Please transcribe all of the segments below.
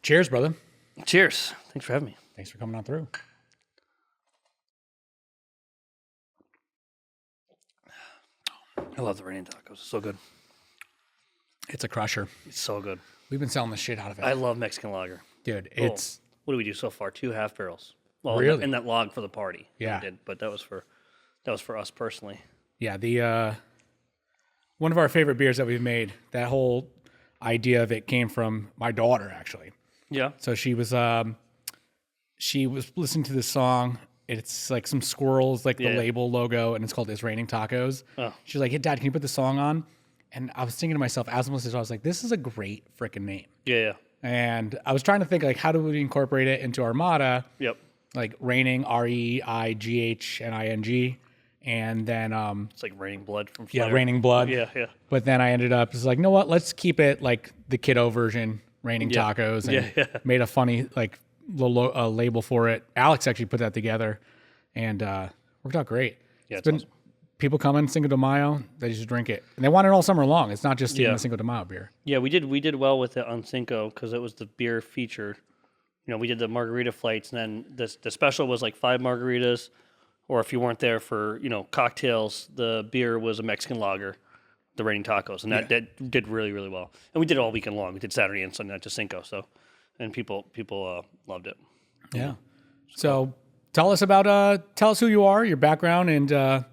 Cheers, brother. Cheers. Thanks for having me. Thanks for coming on through. I love the raining tacos. It's so good. It's a crusher. It's so good. We've been selling the shit out of it. I love Mexican lager. Dude, Oh, it's... what do we do so far? 2 half barrels. Well, Really? and that log for the party. Yeah. We did, but that was for us personally. Yeah, the... one of our favorite beers that we've made, that whole idea of it came from my daughter, actually. Yeah. So she was listening to this song. It's like some squirrels, like the label logo, and it's called It's Raining Tacos. Oh. She's like, hey, Dad, can you put the song on? And I was thinking to myself, as I'm listening, I was like, this is a great freaking name. Yeah. And I was trying to think, like, how do we incorporate it into Armada? Yep. Like raining, REIGHNING. And then... It's like raining blood from yeah, Slayer. Raining Blood. Yeah. But then I ended up just like, you know what? Let's keep it like the kiddo version, Raining Tacos, and made a funny like little label for it. Alex actually put that together, and worked out great. Yeah, it's been awesome. People come in Cinco de Mayo, they just drink it, and they want it all summer long. It's not just even a Cinco de Mayo beer. Yeah, we did well with it on Cinco because it was the beer featured. You know, we did the margarita flights, and then the special was like 5 margaritas, or if you weren't there for, you know, cocktails, the beer was a Mexican lager, the Raining Tacos, and that did really, really well. And we did it all weekend long. We did Saturday and Sunday night to Cinco, so, and people loved it. Yeah. So tell us who you are, your background, and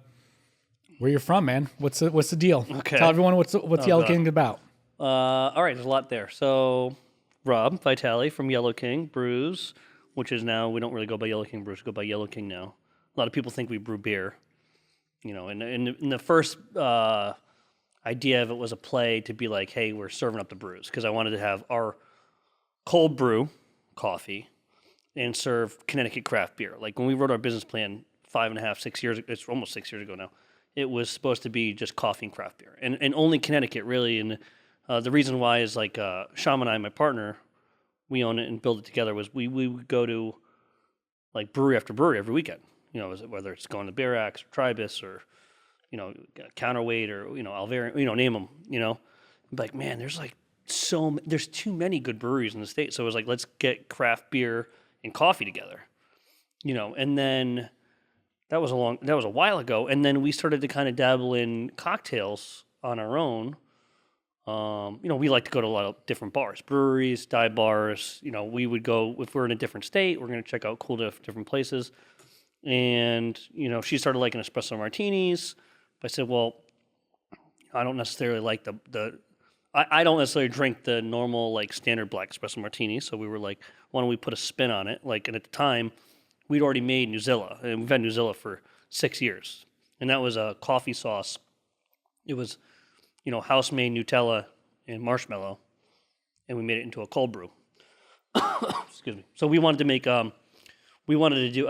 where you're from, man. What's the deal? Okay. Tell everyone what's Yellow King about. All right, there's a lot there. So, Rob Vitale from Yellow King Brews, which is now, we don't really go by Yellow King Brews, we go by Yellow King now. A lot of people think we brew beer, you know, and in the first idea of it was a play to be like, hey, we're serving up the brews, because I wanted to have our cold brew coffee and serve Connecticut craft beer. Like when we wrote our business plan 5.5, 6 years, it's almost 6 years ago now, it was supposed to be just coffee and craft beer, and only Connecticut really. And the reason why is like Sham and I, my partner, we own it and build it together, was we would go to like brewery after brewery every weekend. You know, whether it's going to Barracks or Tribus or, you know, Counterweight or, you know, Alvarian, you know, name them, you know. Like, man, there's like there's too many good breweries in the state. So it was like, let's get craft beer and coffee together, you know. And then that was a while ago. And then we started to kind of dabble in cocktails on our own. You know, we like to go to a lot of different bars, breweries, dive bars. You know, we would go, if we're in a different state, we're going to check out cool different places. And, you know, she started liking espresso martinis. I said, well, I don't necessarily like I don't necessarily drink the normal, like, standard black espresso martini. So we were like, why don't we put a spin on it? Like, and at the time, we'd already made Nuzilla. And we've had Nuzilla for 6 years. And that was a coffee sauce. It was, you know, house-made Nutella and marshmallow. And we made it into a cold brew. Excuse me. So we wanted to make... I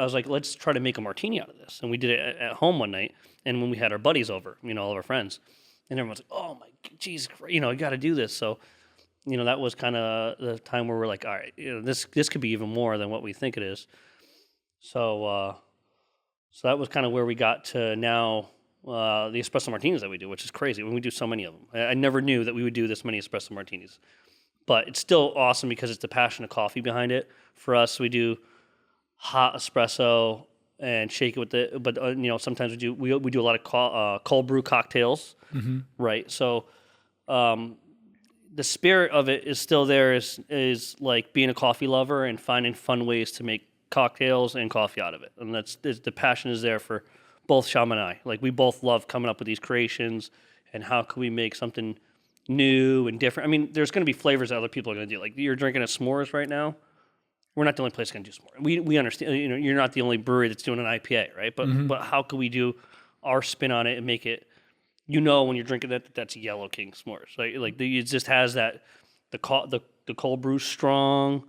was like, let's try to make a martini out of this. And we did it at home one night. And when we had our buddies over, you know, all of our friends, and everyone's like, oh my, geez, you know, you got to do this. So, you know, that was kind of the time where we're like, all right, you know, this could be even more than what we think it is. So that was kind of where we got to now, the espresso martinis that we do, which is crazy when we do so many of them. I never knew that we would do this many espresso martinis, but it's still awesome because it's the passion of coffee behind it. For us, we do hot espresso and shake it with it, but you know, sometimes we do a lot of cold brew cocktails, right? So the spirit of it is still there, is like being a coffee lover and finding fun ways to make cocktails and coffee out of it, and the passion is there for both Sham and I. Like, we both love coming up with these creations and how can we make something new and different. I mean, there's going to be flavors that other people are going to do. Like, you're drinking a s'mores right now. We're not the only place going to do s'mores. We understand, you know, you're not the only brewery that's doing an IPA, right? But how can we do our spin on it and make it, you know, when you're drinking that's Yellow King s'mores, right? Like, it just has that, the cold brew strong,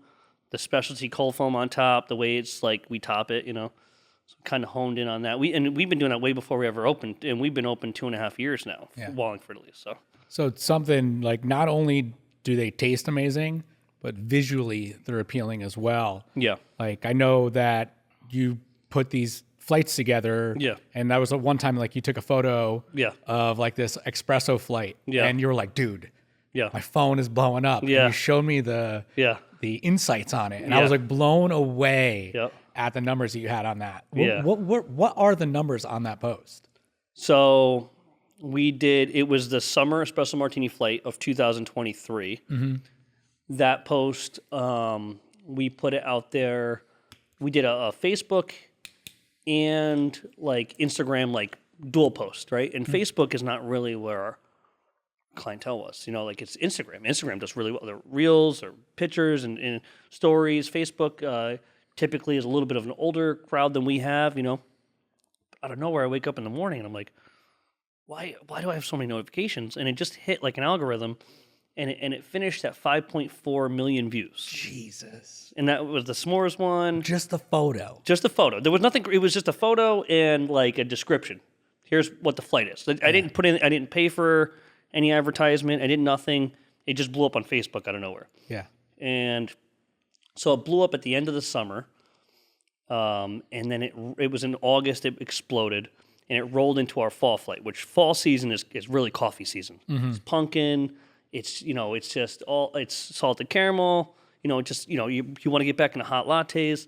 the specialty cold foam on top, the way it's like we top it, you know. So kind of honed in on that. We've been doing that way before we ever opened, and we've been open 2.5 years now, Wallingford at least. So it's something like, not only do they taste amazing, but visually they're appealing as well. Yeah. Like, I know that you put these flights together. Yeah. And that was a one time, like, you took a photo of like this espresso flight. Yeah. And you were like, dude, my phone is blowing up. Yeah. And you showed me the the insights on it, and I Yeah. was like blown away Yep. at the numbers that you had on that. Yeah. What are the numbers on that post? So it was the summer espresso martini flight of 2023. That post, we put it out there. We did a Facebook and like Instagram, like dual post, right? And Facebook is not really where our clientele was, like it's Instagram. Instagram does really well. The reels or pictures and stories. Facebook typically is a little bit of an older crowd than we have, Out of nowhere, I wake up in the morning and I'm like, why do I have so many notifications? And it just hit like an algorithm, and it finished at 5.4 million views. Jesus. And that was the s'mores one. Just the photo. Just a photo. There was nothing. It was just a photo and like a description. Here's what the flight is. I didn't put in. I didn't pay for any advertisement. I did nothing. It just blew up on Facebook out of nowhere. Yeah. And so it blew up at the end of the summer. And then it was in August. It exploded, and it rolled into our fall flight. Which fall season is really coffee season. It's pumpkin. It's it's salted caramel. You want to get back into hot lattes.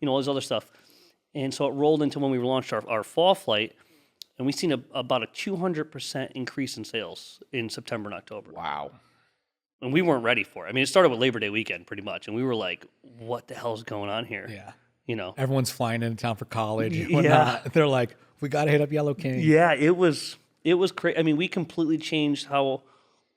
All this other stuff. And so it rolled into when we launched our fall flight, and we've seen about a 200% increase in sales in September and October. Wow. And we weren't ready for it. I mean, it started with Labor Day weekend pretty much, and we were like, "What the hell is going on here?" Yeah. Everyone's flying into town for college. Yeah. They're like, we got to hit up Yellow King. Yeah, it was crazy. I mean, we completely changed how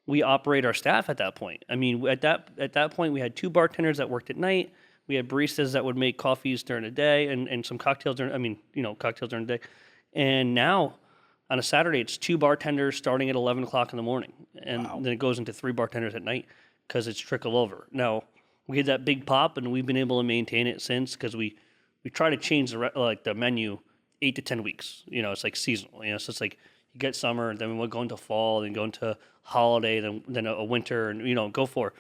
we operate our staff at that point. I mean, at that point, we had 2 bartenders that worked at night. We had baristas that would make coffees during the day and some cocktails cocktails during the day. And now, on a Saturday, it's 2 bartenders starting at 11 o'clock in the morning. And then it goes into 3 bartenders at night because it's trickle over. Now, we had that big pop, and we've been able to maintain it since because we try to change the menu 8 to 10 weeks. It's like seasonal. So it's like you get summer, then we'll go into fall, then go into holiday, then a winter, and go for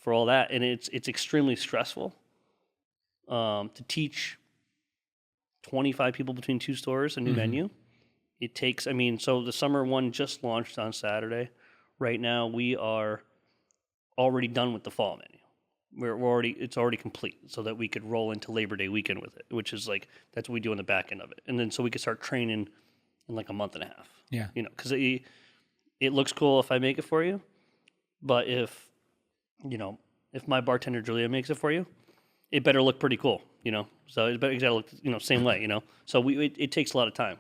all that. And it's extremely stressful to teach 25 people between 2 stores a new menu. It takes. So the summer one just launched on Saturday. Right now we are already done with the fall menu. It's already complete, so that we could roll into Labor Day weekend with it, which is like that's what we do on the back end of it, and then so we could start training in like a month and a half. Yeah, because it looks cool if I make it for you, but if my bartender Julia makes it for you, it better look pretty cool. So it gotta look same way. So it takes a lot of time.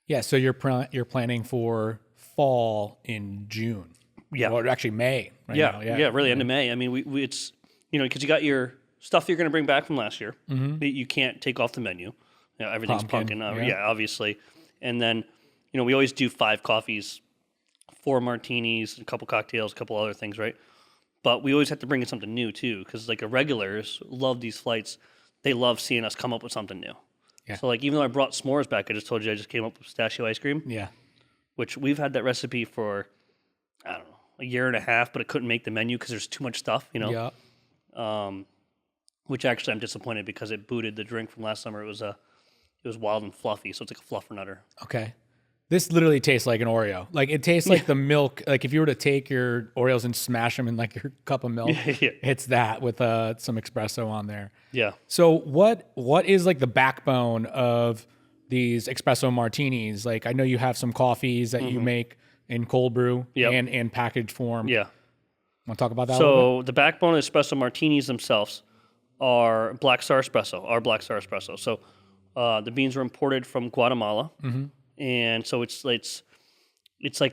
Yeah, so you're planning for fall in June. Yeah, or actually May. Right now. Really end of May. I mean, we it's because you got your stuff you're going to bring back from last year that you can't take off the menu. Everything's pumpkin. Obviously, and then we always do 5 coffees, 4 martinis, a couple cocktails, a couple other things, right? But we always have to bring in something new too, because like the regulars love these flights. They love seeing us come up with something new. Yeah. So like even though I brought s'mores back, I just told you I just came up with pistachio ice cream. Yeah. Which we've had that recipe for, I don't know, a year and a half, but it couldn't make the menu because there's too much stuff, Yeah. Which actually I'm disappointed because it booted the drink from last summer. It was wild and fluffy, so it's like a fluffernutter. Okay. This literally tastes like an Oreo. Like it tastes like the milk. Like if you were to take your Oreos and smash them in like your cup of milk, it's that with some espresso on there. Yeah. So what is like the backbone of these espresso martinis? Like I know you have some coffees that you make in cold brew and packaged form. Yeah. Want to talk about that? So the backbone of espresso martinis themselves are Black Star Espresso, our Black Star Espresso. So the beans are imported from Guatemala. And so it's like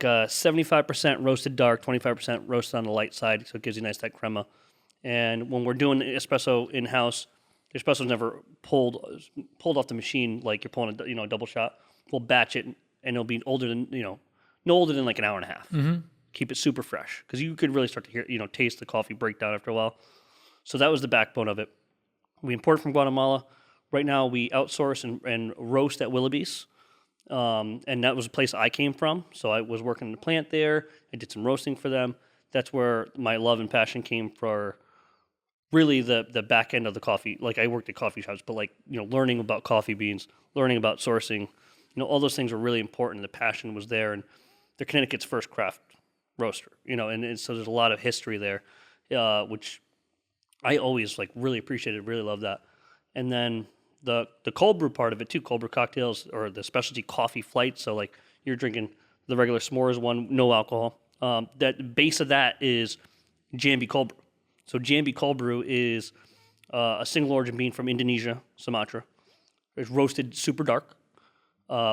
a 75% roasted dark, 25% roasted on the light side, so it gives you nice that crema. And when we're doing espresso in-house, the espresso's never pulled off the machine like you're pulling a double shot. We'll batch it, and it'll be older than no older than like an hour and a half. Keep it super fresh because you could really start to hear taste the coffee break down after a while. So that was the backbone of it. We import from Guatemala. Right now we outsource and roast at Willoughby's. And that was a place I came from. So I was working in the plant there. I did some roasting for them. That's where my love and passion came for really the back end of the coffee. Like I worked at coffee shops, but like, learning about coffee beans, learning about sourcing, all those things were really important. The passion was there, and they're Connecticut's first craft roaster, and so there's a lot of history there, which I always like really appreciated, really loved that. And then the cold brew part of it too, cold brew cocktails or the specialty coffee flights. So like you're drinking the regular s'mores one, no alcohol. That base of that is Jambi cold brew. So Jambi cold brew is a single origin bean from Indonesia, Sumatra. It's roasted super dark.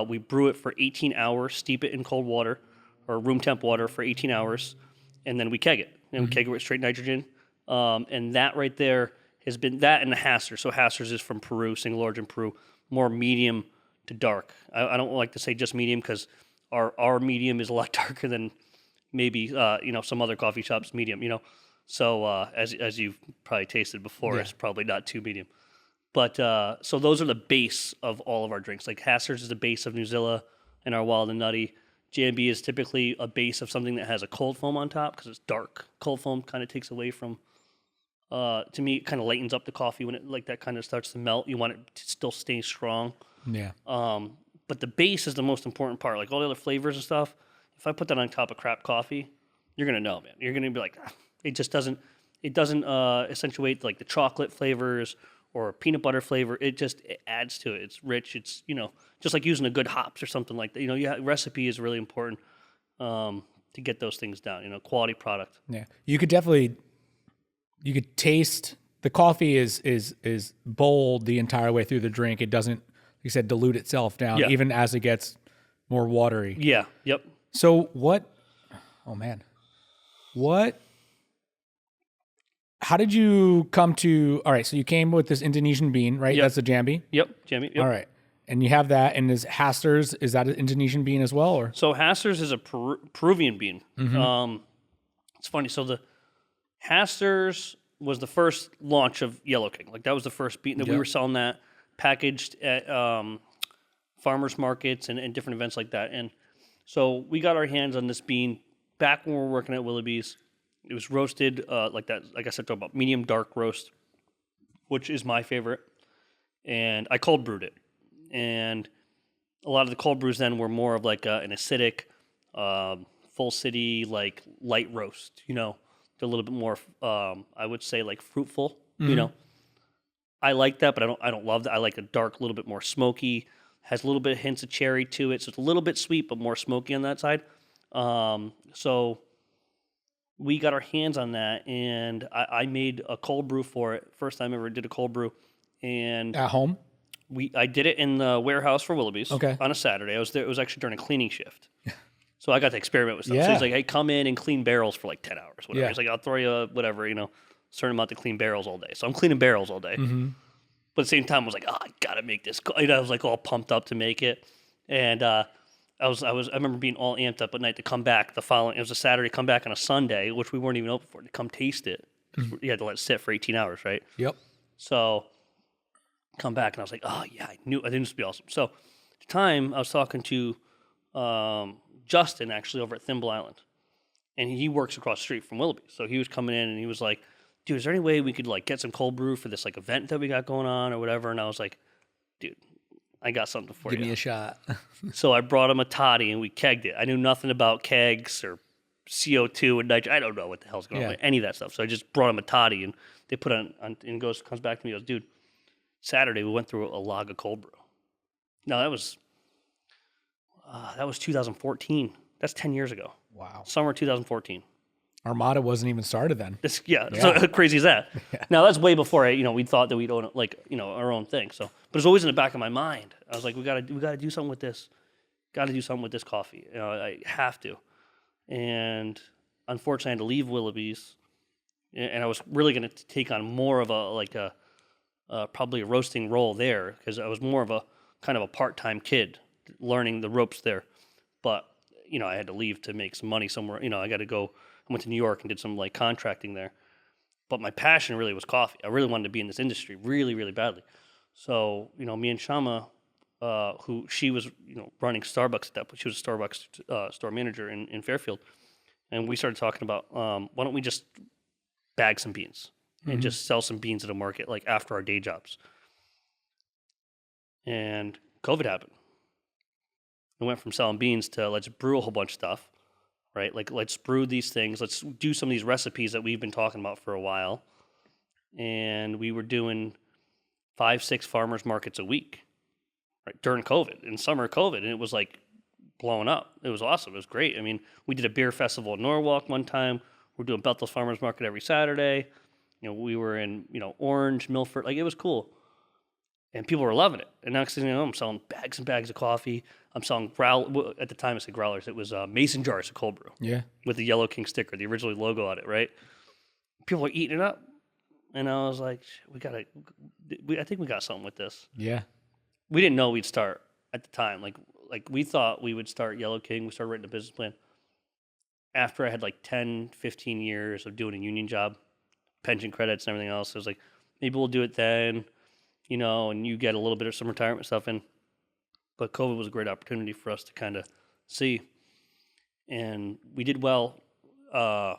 We brew it for 18 hours, steep it in cold water or room temp water for 18 hours, and then we keg it. And we keg it with straight nitrogen. And that right there has been that and the Hasters. So Hasters is from Peru, single origin Peru, more medium to dark. I don't like to say just medium because our medium is a lot darker than maybe some other coffee shops medium. So as you've probably tasted before, it's probably not too medium. But so those are the base of all of our drinks. Like Hasters is the base of Nuzilla and our Wild and Nutty. Jambi is typically a base of something that has a cold foam on top because it's dark. Cold foam kind of takes away from. To me, it kind of lightens up the coffee when it like that kind of starts to melt. You want it to still stay strong. Yeah. But the base is the most important part. Like all the other flavors and stuff. If I put that on top of crap coffee, you're gonna know, man. You're gonna be like, it just doesn't. It doesn't accentuate like the chocolate flavors or peanut butter flavor. It adds to it. It's rich. It's just like using a good hops or something like that. Recipe is really important to get those things down. Quality product. Yeah, you could taste the coffee is bold the entire way through the drink. It doesn't, like you said, dilute itself down even as it gets more watery. Yeah. Yep. So what? Oh man, what? How did you come to? All right, so you came with this Indonesian bean, right? Yep. That's the Jambi. Yep. Jambi. Yep. All right, and you have that, and is Hasters? Is that an Indonesian bean as well, or? So Hasters is a Peruvian bean. Mm-hmm. It's funny. So the Hasters was the first launch of Yellow King. Like that was the first bean that we were selling that packaged at farmers markets and different events like that. And so we got our hands on this bean back when we were working at Willoughby's. It was roasted like that. Like I said, talk about medium dark roast, which is my favorite. And I cold brewed it. And a lot of the cold brews then were more of like an acidic, full city, like light roast, They're a little bit more, I would say, like fruitful. I like that, but I don't love that. I like a dark, a little bit more smoky. Has a little bit of hints of cherry to it, so it's a little bit sweet, but more smoky on that side. So we got our hands on that, and I made a cold brew for it. First time I ever did a cold brew, and At home? I did it in the warehouse for Willoughby's on a Saturday. I was there. It was actually during a cleaning shift. So I got to experiment with stuff. Yeah. So he's like, hey, come in and clean barrels for like 10 hours, whatever. Yeah. He's like, I'll throw you whatever, certain amount to clean barrels all day. So I'm cleaning barrels all day. Mm-hmm. But at the same time, I was like, I got to make this. I was like all pumped up to make it. And I remember being all amped up at night to come back it was a Saturday, come back on a Sunday, which we weren't even open for, to come taste it. You had to let it sit for 18 hours, right? Yep. So come back and I was like, I think this would be awesome. So at the time I was talking to Justin actually over at Thimble Island, and he works across the street from Willoughby. So he was coming in and he was like, dude, is there any way we could like get some cold brew for this like event that we got going on or whatever? And I was like, dude, I got something for you. Give me a shot. So I brought him a toddy and we kegged it. I knew nothing about kegs or CO2 and nitrogen. I don't know what the hell's going on with any of that stuff. So I just brought him a toddy and they put on and comes back to me and goes, dude, Saturday we went through a log of cold brew. No, that was 2014. That's 10 years ago. Wow. Summer 2014. Armada wasn't even started then. So how crazy is that? Yeah. Now that's way before we thought that we'd own our own thing. So, but it's always in the back of my mind. I was like, we gotta do something with this. Got to do something with this coffee. I have to. And unfortunately, I had to leave Willoughby's, and I was really going to take on more of probably a roasting role there because I was more of a kind of a part-time kid learning the ropes there. But I had to leave to make some money somewhere. I got to go. I went to New York and did some like contracting there. But my passion really was coffee. I really wanted to be in this industry really, really badly. So, me and Shama, who she was, running Starbucks at that point. She was a Starbucks store manager in Fairfield. And we started talking about, why don't we just bag some beans and just sell some beans at a market like after our day jobs. And COVID happened. We went from selling beans to let's brew a whole bunch of stuff. Right? Like, let's brew these things. Let's do some of these recipes that we've been talking about for a while. and we were doing 5-6 farmers markets a week, right, during COVID, in summer COVID, and it was like blowing up. It was awesome. It was great. I mean, we did a beer festival in Norwalk one time. We're doing Bethel's Farmers Market every Saturday. We were in, Orange, Milford. Like, it was cool. And people were loving it. And next thing you know, I'm selling bags and bags of coffee. I'm selling at the time I said growlers. It was mason jars of cold brew. Yeah. With the Yellow King sticker, the original logo on it, right? People were eating it up. And I was like, I think we got something with this. Yeah. We didn't know we'd start at the time. Like we thought we would start Yellow King. We started writing a business plan after I had like 10, 15 years of doing a union job, pension credits and everything else. I was like, maybe we'll do it then, and you get a little bit of some retirement stuff in. But COVID was a great opportunity for us to kind of see. And we did well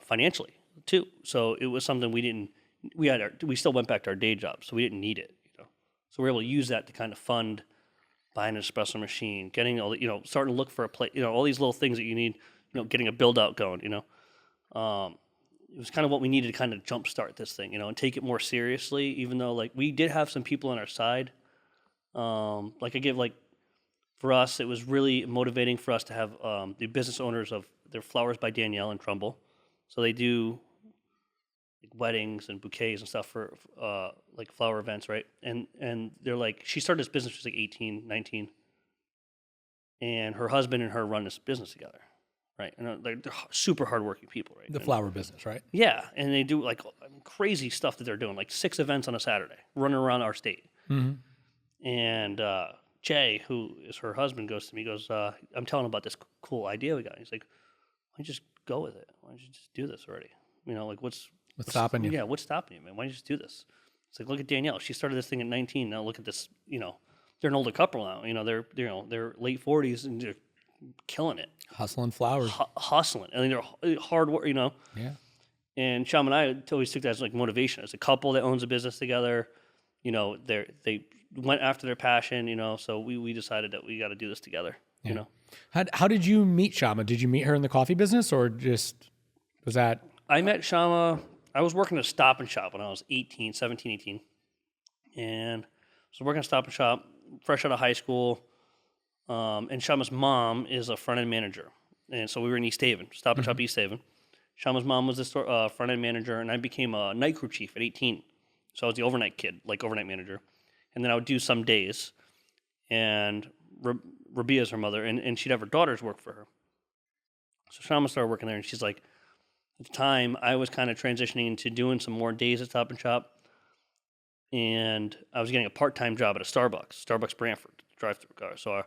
financially too. So it was something we still went back to our day job, so we didn't need it. So we were able to use that to kind of fund buying an espresso machine, getting all the, starting to look for a place, all these little things that you need, getting a build out going, it was kind of what we needed to kind of jumpstart this thing, and take it more seriously, even though like we did have some people on our side. For us, it was really motivating for us to have the business owners of their Flowers by Danielle in Trumbull. So they do weddings and bouquets and stuff for like flower events, right? And they're like, she started this business when she was like 18, 19, and her husband and her run this business together, right? And they're super hardworking people, right? The flower business, right? Yeah, and they do like crazy stuff that they're doing, like 6 events on a Saturday, running around our state. Mm-hmm. And Jay, who is her husband, goes to me, I'm telling him about this cool idea we got. He's like, why don't you just go with it? Why don't you just do this already? What's stopping you? Yeah, what's stopping you, man? Why don't you just do this? It's like, look at Danielle. She started this thing at 19. Now look at this, they're an older couple now. They're late 40s and they're killing it. Hustling flowers. Hustling. I mean, they're hard work, Yeah. And Sham and I always took that as like motivation. As a couple that owns a business together, they went after their passion, so we decided that we got to do this together, How did you meet Shama? Did you meet her in the coffee business or just was that? I met Shama. I was working at a Stop and Shop when I was 17, 18. And so working at a Stop and Shop, fresh out of high school. And Shama's mom is a front-end manager. And so we were in East Haven, Stop and Shop East Haven. Shama's mom was the front-end manager, and I became a night crew chief at 18. So I was the overnight kid, like overnight manager. And then I would do some days. And Rabia's her mother, and she'd have her daughters work for her. So Shama started working there, and she's like, at the time, I was kind of transitioning into doing some more days at Stop and Shop, and I was getting a part-time job at a Starbucks Brantford, drive-through car. So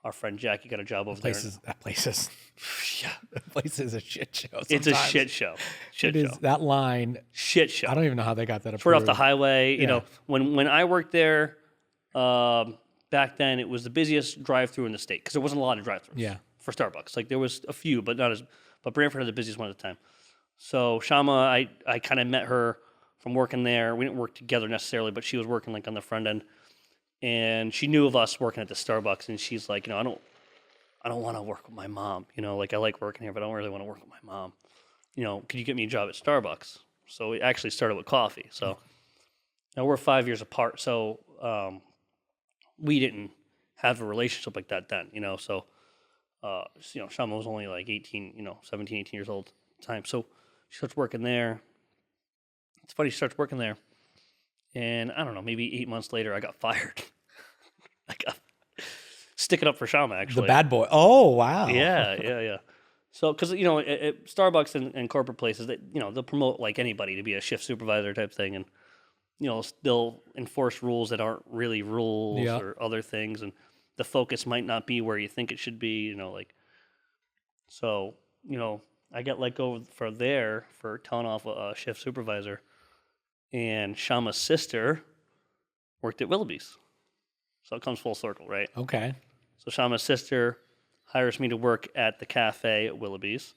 our friend Jackie got a job over there. That place is a shit show. Sometimes. It's a shit show. It is that line. Shit show. I don't even know how they got that approved. It's right off the highway. When I worked there, back then it was the busiest drive-through in the state because there wasn't a lot of drive-throughs. Yeah. For Starbucks, like there was a few, but not as. But Brantford had the busiest one at the time. So Shama, I kind of met her from working there. We didn't work together necessarily, but she was working like on the front end, and she knew of us working at the Starbucks. And she's like, I don't want to work with my mom. Like I like working here, but I don't really want to work with my mom. Could you get me a job at Starbucks? So we actually started with coffee. So now we're 5 years apart. So we didn't have a relationship like that then. So Shama was only like 18, 17, 18 years old at the time. So she starts working there. It's funny, she starts working there. And I don't know, maybe 8 months later, I got fired. I got sticking up for Shama, actually. The bad boy. Oh, wow. Yeah. So, because, at Starbucks and corporate places, they'll promote like anybody to be a shift supervisor type thing. And, they'll enforce rules that aren't really rules or other things. And the focus might not be where you think it should be, So, I got let go for telling off a shift supervisor, and Shama's sister worked at Willoughby's. So it comes full circle, right? Okay. So Shama's sister hires me to work at the cafe at Willoughby's,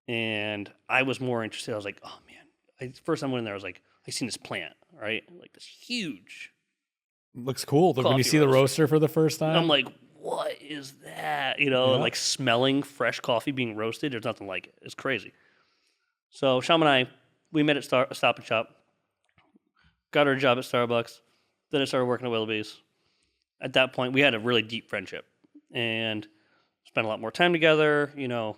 and I was more interested. I was like, oh man! First time I went in there, I was like, I seen this plant, right? Like this huge. Looks cool. When you see the roaster for the first time, I'm like, what is that? Like smelling fresh coffee being roasted. There's nothing like it. It's crazy. So Shama and I, we met at Stop and Shop. got her a job at Starbucks. Then I started working at Willoughby's. At that point, we had a really deep friendship and spent a lot more time together. Then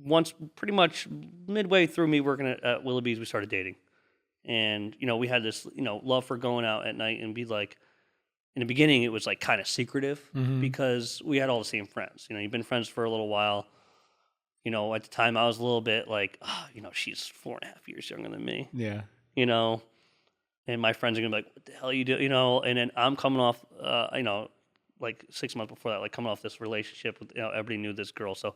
once pretty much midway through me working at Willoughby's, we started dating. And, we had this, love for going out at night and be like, in the beginning, it was like kind of secretive because we had all the same friends. You've been friends for a little while. At the time I was a little bit like, she's 4.5 years younger than me. Yeah. And my friends are going to be like, what the hell are you doing? And then I'm coming off, like 6 months before that, like coming off this relationship with, everybody knew this girl. So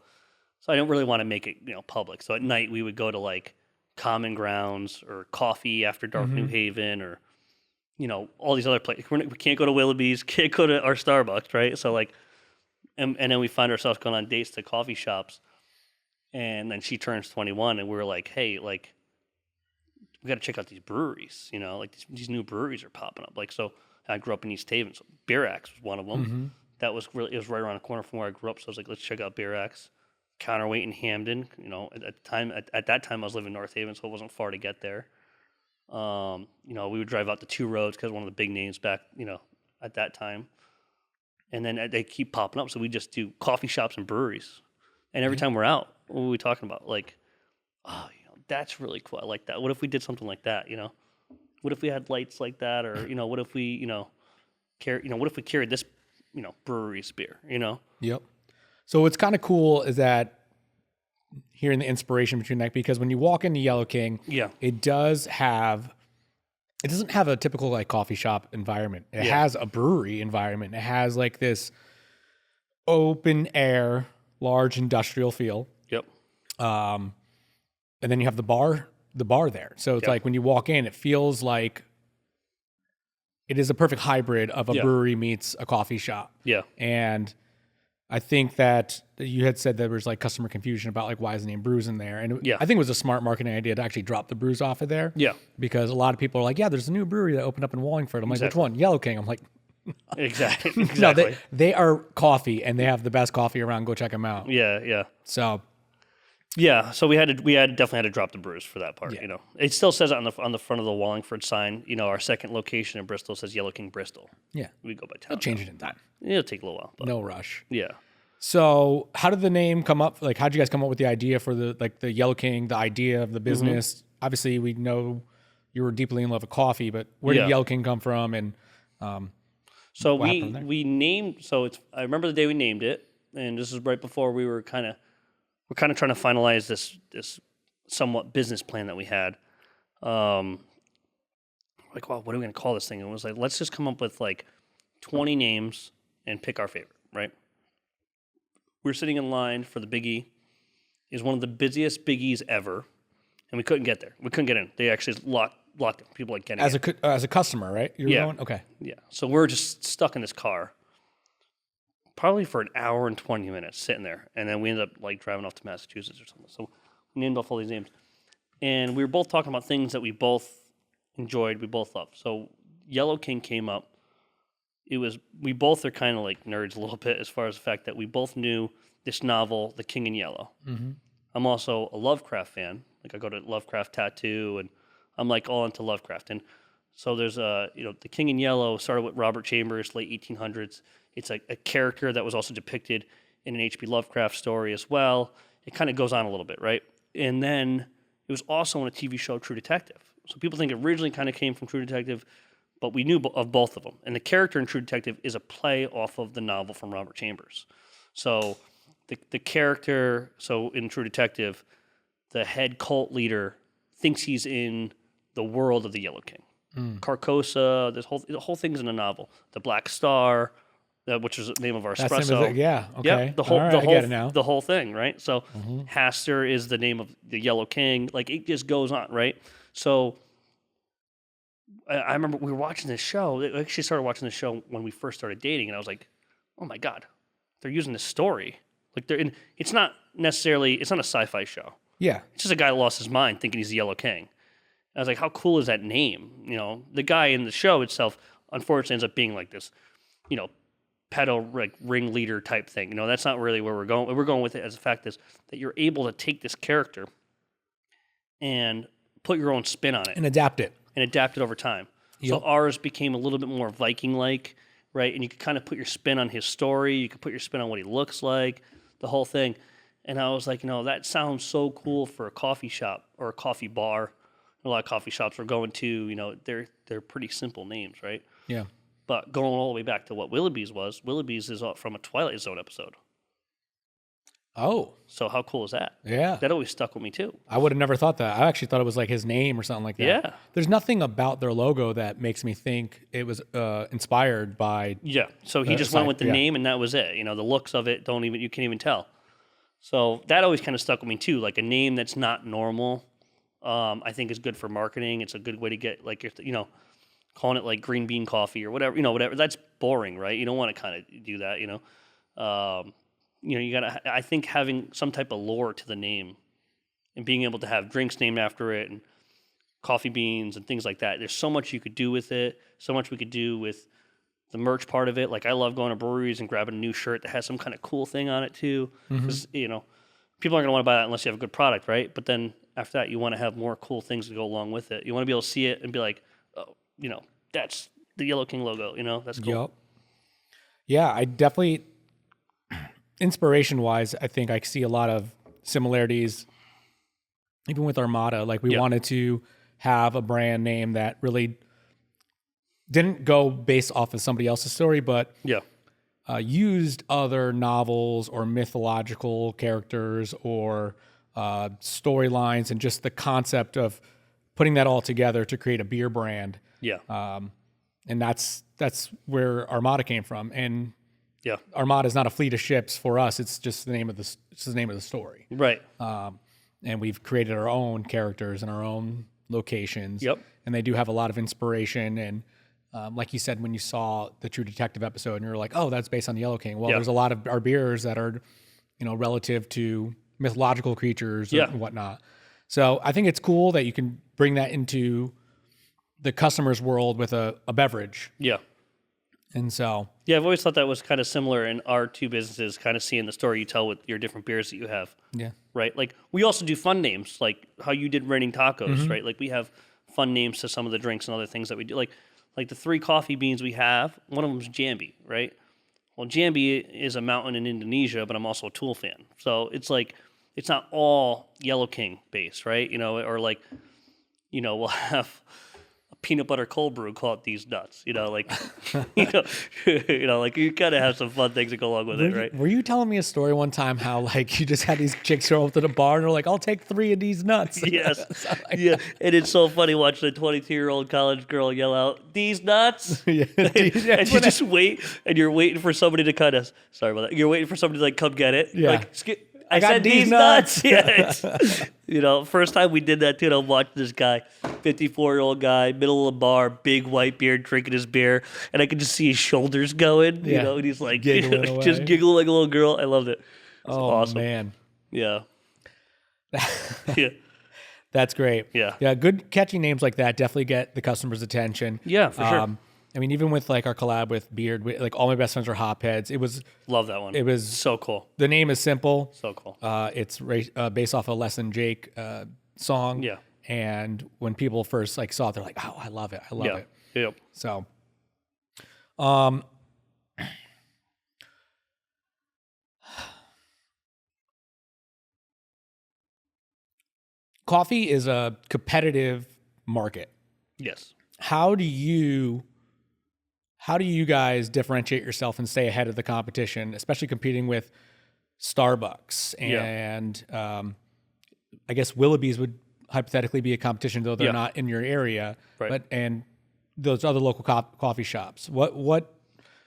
I didn't really want to make it, public. So at night we would go to like Common Grounds or Coffee After Dark New Haven or, all these other places. We can't go to Willoughby's, can't go to our Starbucks, right? So like, and then we find ourselves going on dates to coffee shops. And then she turns 21 and we were like, hey, like, we got to check out these breweries, like these new breweries are popping up. Like, so I grew up in East Haven, so Beer Axe was one of them. That was it was right around the corner from where I grew up. So I was like, let's check out Beer Axe. Counterweight in Hamden, at that time I was living in North Haven, so it wasn't far to get there. We would drive out to Two Roads because one of the big names back, at that time. And then they keep popping up, so we just do coffee shops and breweries. And every time we're out, what are we talking about? Like, oh, that's really cool. I like that. What if we did something like that? What if we had lights like that, or what if we, what if we carried this, brewery's beer? Yep. So what's kind of cool is that hearing the inspiration between that, because when you walk into Yellow King, it doesn't have a typical like coffee shop environment. It has a brewery environment. It has like this open air, large industrial feel. Yep. And then you have the bar there. So it's like when you walk in, it feels like it is a perfect hybrid of a brewery meets a coffee shop. Yeah. And I think that you had said there was like customer confusion about like why is the name Brews in there, and I think it was a smart marketing idea to actually drop the Brews off of there. Yeah, because a lot of people are like, there's a new brewery that opened up in Wallingford. I'm like, which one? Yellow King. I'm like, exactly. No, they are coffee, and they have the best coffee around. Go check them out. Yeah. So we definitely had to drop the Brews for that part. It still says it on the front of the Wallingford sign. Our second location in Bristol says Yellow King Bristol. Yeah, we go by town. They'll change it in time. It'll take a little while. But no rush. Yeah. So how did the name come up? Like, how did you guys come up with the idea for the Yellow King, the idea of the business? Obviously, we know you were deeply in love with coffee, but where did Yellow King come from? And so we named. So I remember the day we named it, and this is right before we were kind of trying to finalize this somewhat business plan that we had. Like, well, what are we going to call this thing? And it was like, let's just come up with like 20 names and pick our favorite, right? We were sitting in line for the Big E. It was one of the busiest Big E's ever, and we couldn't get there. We couldn't get in. They actually locked it. People like getting in. As a customer, right? You're going? Okay. Yeah. So we're just stuck in this car, probably for an hour and 20 minutes sitting there, and then we ended up like driving off to Massachusetts or something. So we named off all these names, and we were both talking about things that we both enjoyed, we both loved. So Yellow King came up. We both are kind of like nerds a little bit as far as the fact that we both knew this novel, The King in Yellow. I'm also a Lovecraft fan. Like, I go to Lovecraft Tattoo, and I'm like all into Lovecraft. And so there's The King in Yellow started with Robert Chambers, late 1800s. It's a character that was also depicted in an H.P. Lovecraft story as well. It kind of goes on a little bit, right? And then it was also on a TV show, True Detective. So people think it originally kind of came from True Detective, but we knew of both of them. And the character in True Detective is a play off of the novel from Robert Chambers. So the character, in True Detective, the head cult leader thinks he's in the world of the Yellow King. Carcosa, the whole thing's in the novel. The Black Star, which is the name of our espresso. Okay. Yep, the whole thing, right? So Hastur is the name of the Yellow King. Like, it just goes on, right? So I remember we were watching this show. I actually started watching this show when we first started dating, and I was like, oh my God, they're using this story. Like, it's not a sci-fi show. Yeah. It's just a guy that lost his mind thinking he's the Yellow King. I was like, how cool is that name? The guy in the show itself, unfortunately, ends up being like this, pedo like ringleader type thing. That's not really where we're going. We're going with it as a fact is that you're able to take this character and put your own spin on it and adapt it over time. So ours became a little bit more Viking-like, right? And you could kind of put your spin on his story. You could put your spin on what he looks like, the whole thing. And I was like, that sounds so cool for a coffee shop or a coffee bar. A lot of coffee shops we're going to, they're pretty simple names, right? Yeah. But going all the way back to what Willoughby's is from a Twilight Zone episode. Oh. So how cool is that? Yeah. That always stuck with me too. I would have never thought that. I actually thought it was like his name or something like that. Yeah. There's nothing about their logo that makes me think it was inspired by. Yeah. So he just went with the name and that was it. The looks of it you can't even tell. So that always kind of stuck with me too. Like a name that's not normal, I think is good for marketing. It's a good way to get calling it like green bean coffee or whatever, whatever. That's boring, right? You don't want to kind of do that, you gotta. I think having some type of lore to the name, and being able to have drinks named after it, and coffee beans and things like that. There's so much you could do with it. So much we could do with the merch part of it. Like I love going to breweries and grabbing a new shirt that has some kind of cool thing on it too. Because people aren't gonna want to buy that unless you have a good product, right? But then after that, you want to have more cool things to go along with it. You want to be able to see it and be like, oh, that's the Yellow King logo. That's cool. Yep. Yeah, I definitely. Inspiration-wise, I think I see a lot of similarities, even with Armada. Like we wanted to have a brand name that really didn't go based off of somebody else's story, but used other novels or mythological characters or storylines and just the concept of putting that all together to create a beer brand. Yeah. And that's where Armada came from. And yeah, Armada is not a fleet of ships for us. It's just the name of the story. Right. And we've created our own characters and our own locations. Yep. And they do have a lot of inspiration. And like you said, when you saw the True Detective episode and you're like, oh, that's based on the Yellow King. Well, there's a lot of our beers that are, relative to mythological creatures and whatnot. So I think it's cool that you can bring that into the customer's world with a beverage. Yeah. And so... Yeah, I've always thought that was kind of similar in our two businesses, kind of seeing the story you tell with your different beers that you have. Yeah. Right? Like, we also do fun names, like how you did Raining Tacos, right? Like, we have fun names to some of the drinks and other things that we do. Like the 3 coffee beans we have, one of them is Jambi, right? Well, Jambi is a mountain in Indonesia, but I'm also a Tool fan. So it's like, it's not all Yellow King based, right? Or like, we'll have... peanut butter cold brew, call it These Nuts, like, like you kind of have some fun things that go along with it, right? Were you telling me a story one time how like you just had these chicks show up to the bar and they're like, I'll take 3 of these nuts? Yes. Yeah. And it's so funny watching a 22-year-old college girl yell out, "These nuts." Yeah. And you just wait and you're waiting for somebody to kind of, sorry about that. You're waiting for somebody to like come get it. Yeah. Like, I said these nuts. Yeah, first time we did that too, and I'm watching this guy, 54-year-old guy, middle of the bar, big white beard, drinking his beer, and I could just see his shoulders going, and he's like, just giggling like a little girl. I loved it. It's awesome. Man. Yeah. Yeah. That's great. Yeah. Yeah, good catchy names like that definitely get the customer's attention. Yeah, for sure. I mean, even with like our collab with Beard, like all my best friends are hopheads. It was love that one. It was so cool. The name is simple. So cool. It's based off a Les and Jake song. Yeah. And when people first like saw it, they're like, "Oh, I love it! I love it!" Yep. So, coffee is a competitive market. Yes. How do you guys differentiate yourself and stay ahead of the competition, especially competing with Starbucks and I guess Willoughby's would hypothetically be a competition, though they're not in your area, right. But and those other local coffee shops. What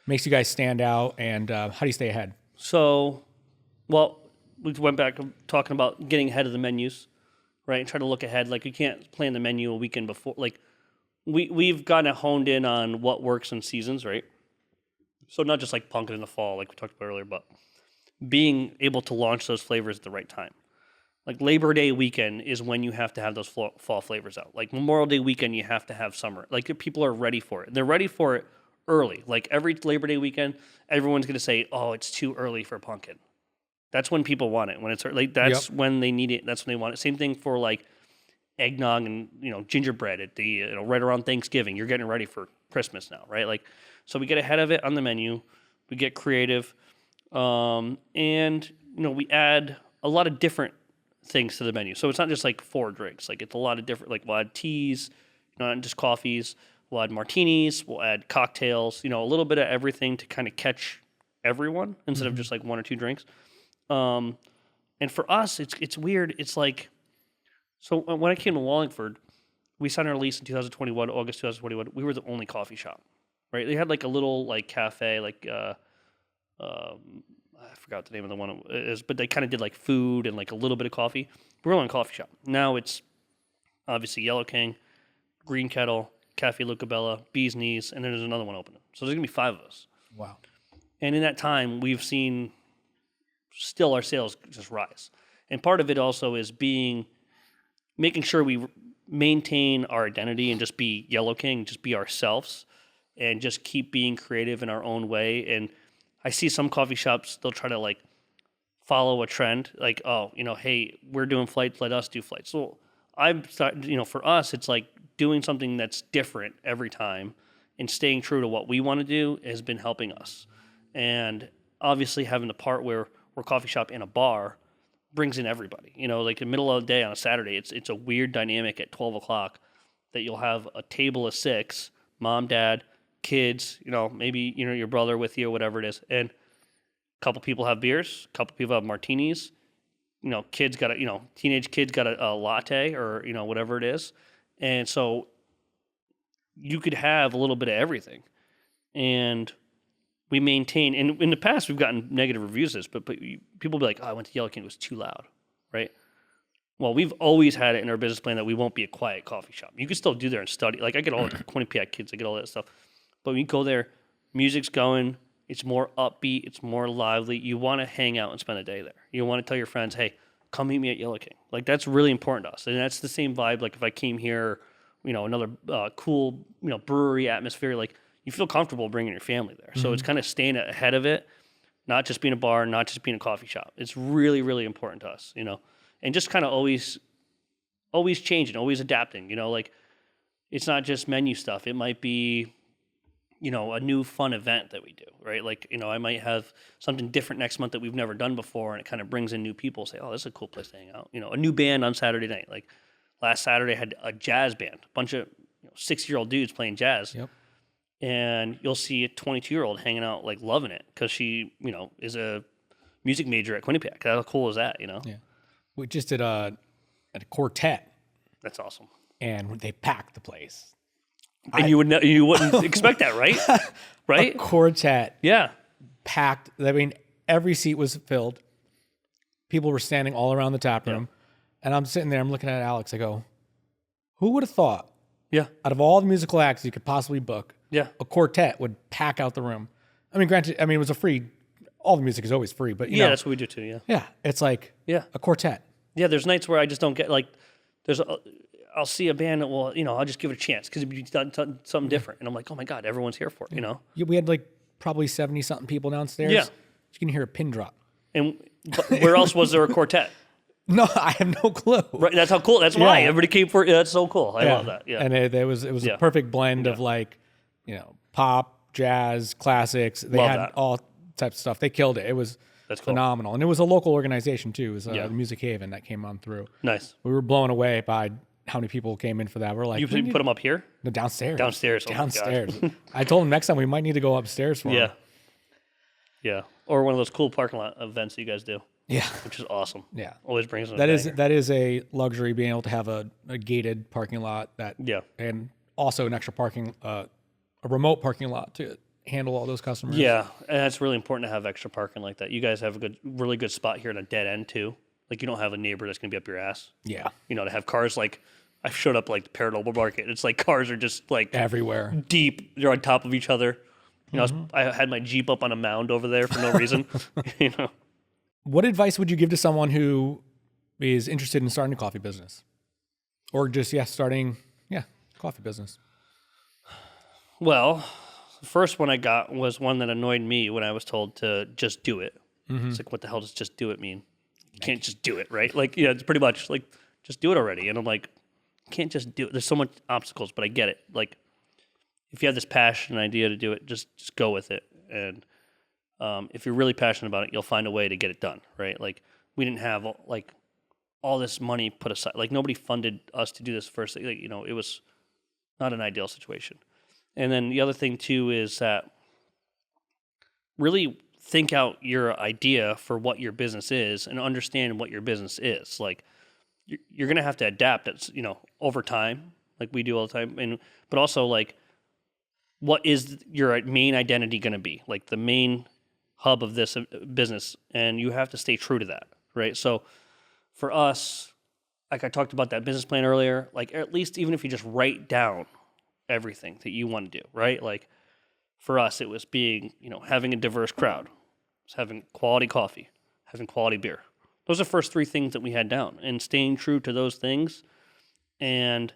makes you guys stand out, and how do you stay ahead? So, well, we went back talking about getting ahead of the menus, right? And try to look ahead. Like you can't plan the menu a weekend before. Like we've kind of honed in on what works in seasons, right? So not just like pumpkin in the fall, like we talked about earlier, but being able to launch those flavors at the right time. Like Labor Day weekend is when you have to have those fall flavors out. Like Memorial Day weekend, you have to have summer. Like people are ready for it. They're ready for it early. Like every Labor Day weekend, everyone's going to say, "Oh, it's too early for pumpkin." That's when people want it. When it's like that's when they need it. That's when they want it. Same thing for like eggnog and gingerbread at the right around Thanksgiving. You're getting ready for Christmas now, right? Like, so we get ahead of it on the menu. We get creative, and we add a lot of different things to the menu. So it's not just like 4 drinks. Like, it's a lot of different. Like, we'll add teas, not just coffees. We'll add martinis. We'll add cocktails. A little bit of everything to kind of catch everyone instead of just like 1 or 2 drinks. And for us, it's weird. It's like, so when I came to Wallingford, we signed our lease in 2021, August 2021. We were the only coffee shop, right? They had like a little like cafe, like I forgot the name of the one it is, but they kind of did like food and like a little bit of coffee. We were the only coffee shop. Now it's obviously Yellow King, Green Kettle, Cafe Lucabella, Bee's Knees, and then there's another one opening. So there's gonna be 5 of us. Wow. And in that time, we've seen still our sales just rise. And part of it also is making sure we maintain our identity and just be Yellow King, just be ourselves, and just keep being creative in our own way. And I see some coffee shops, they'll try to like follow a trend, like, hey, we're doing flights, let us do flights. So for us, it's like doing something that's different every time and staying true to what we want to do has been helping us. And obviously having the part where we're a coffee shop and a bar brings in everybody. Like in the middle of the day on a Saturday, it's a weird dynamic at 12 o'clock that you'll have a table of 6, mom, dad, kids, maybe, your brother with you or whatever it is. And a couple people have beers, a couple people have martinis, kids got teenage kids got a latte or, whatever it is. And so you could have a little bit of everything. And we maintain, and in the past we've gotten negative reviews of this, but people be like, I went to Yellow King, it was too loud, right? Well, we've always had it in our business plan that we won't be a quiet coffee shop. You can still do there and study. Like, I get all the Quinnipiac kids, I get all that stuff. But when you go there, music's going, it's more upbeat, it's more lively. You want to hang out and spend a day there. You want to tell your friends, hey, come meet me at Yellow King. Like, that's really important to us. And that's the same vibe, like if I came here, another cool, brewery atmosphere, like, you feel comfortable bringing your family there. So it's kind of staying ahead of it, not just being a bar, not just being a coffee shop. It's really, really important to us, and just kind of always changing, always adapting, like it's not just menu stuff. It might be, a new fun event that we do, right? Like, I might have something different next month that we've never done before, and it kind of brings in new people, say, oh, this is a cool place to hang out. A new band on Saturday night. Like last Saturday I had a jazz band, a bunch of 6-year-old dudes playing jazz. Yep. And you'll see a 22-year-old hanging out, like loving it because she, is a music major at Quinnipiac. How cool is that, Yeah. We just did a quartet. That's awesome. And they packed the place. And you wouldn't expect that, right? Right? A quartet. Yeah. Packed. I mean, every seat was filled. People were standing all around the tap room. Yeah. And I'm sitting there, I'm looking at Alex. I go, who would have thought? Yeah. Out of all the musical acts you could possibly book, a quartet would pack out the room. I mean, granted, it was a free, all the music is always free, but you know. That's what we do too, yeah. Yeah, it's like a quartet. Yeah, there's nights where I just don't get, like, I'll see a band that will, I'll just give it a chance because it'd be something different. And I'm like, oh my God, everyone's here for it, Yeah, we had like probably 70-something people downstairs. Yeah. You can hear a pin drop. And where else was there a quartet? No, I have no clue. Right, that's how cool. That's why everybody came for it. That's so cool. I love that. Yeah, and it was a perfect blend of like, pop, jazz, classics. They had all types of stuff. They killed it. It was phenomenal, and it was a local organization too. It was the Music Haven that came on through. Nice. We were blown away by how many people came in for that. We're like, you put them up here? No, downstairs. Downstairs. Downstairs. I told him next time we might need to go upstairs for him. Yeah. Or one of those cool parking lot events that you guys do. Yeah. Which is awesome. Yeah. Always brings them. That is a luxury, being able to have a gated parking lot and also an extra parking, a remote parking lot to handle all those customers. Yeah. And that's really important to have extra parking like that. You guys have a really good spot here in a dead end too. Like, you don't have a neighbor that's going to be up your ass. Yeah. To have cars like, I showed up like the Paranoble Market. It's like cars are just like everywhere. Deep. They're on top of each other. I had my Jeep up on a mound over there for no reason. What advice would you give to someone who is interested in starting a coffee business? Or just, starting, coffee business? Well, the first one I got was one that annoyed me when I was told to just do it. It's like, what the hell does just do it mean? You can't just do it, right? Like, it's pretty much like, just do it already. And I'm like, can't just do it. There's so much obstacles, but I get it. Like, if you have this passion and idea to do it, just go with it. And if you're really passionate about it, you'll find a way to get it done, right? Like, we didn't have like all this money put aside. Like, nobody funded us to do this first. Like, you know, it was not an ideal situation. And then the other thing too is that really think out your idea for what your business is and understand what your business is. Like, you're going to have to adapt it, you know, over time, like we do all the time. But also, like, what is your main identity going to be? Like, the main hub of this business, and you have to stay true to that, right? So for us, like I talked about that business plan earlier, like, at least even if you just write down everything that you want to do, right? Like, for us, it was being, you know, having a diverse crowd, having quality coffee, having quality beer. Those are the first 3 things that we had down, and staying true to those things and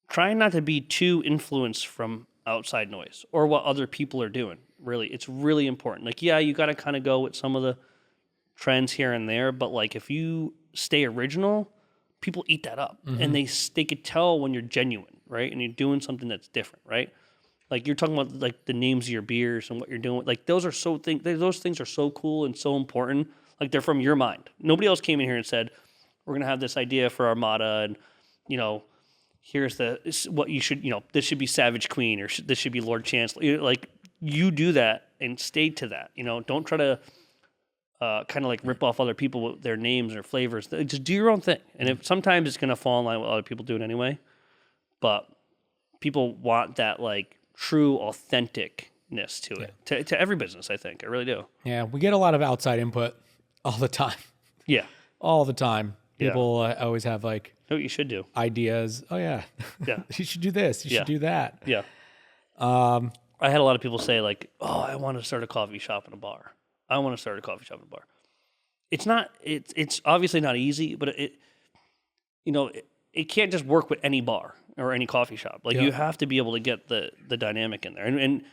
trying not to be too influenced from outside noise or what other people are doing. Really, it's really important. Like, yeah, you got to kind of go with some of the trends here and there, but like, if you stay original, people eat that up, and they could tell when you're genuine, right? And you're doing something that's different, right? Like, you're talking about like the names of your beers and what you're doing. Like, those things are so cool and so important. Like, they're from your mind. Nobody else came in here and said, we're going to have this idea for Armada, and, you know, here's what you should, you know, this should be Savage Queen, or this should be Lord Chancellor. Like, you do that and stay to that. You know, don't try to kind of like rip off other people with their names or flavors. Just do your own thing. And sometimes it's going to fall in line with what other people do it anyway. But people want that, like, true authenticness to it, to every business, I think. I really do. Yeah, we get a lot of outside input all the time. Yeah. All the time. People always have, like, know what you should do. Ideas. Oh, yeah. Yeah. You should do this. You should do that. Yeah. I had a lot of people say, like, oh, I want to start a coffee shop and a bar. I want to start a coffee shop and a bar. It's obviously not easy, but it can't just work with any bar or any coffee shop. Like, you have to be able to get the dynamic in there. And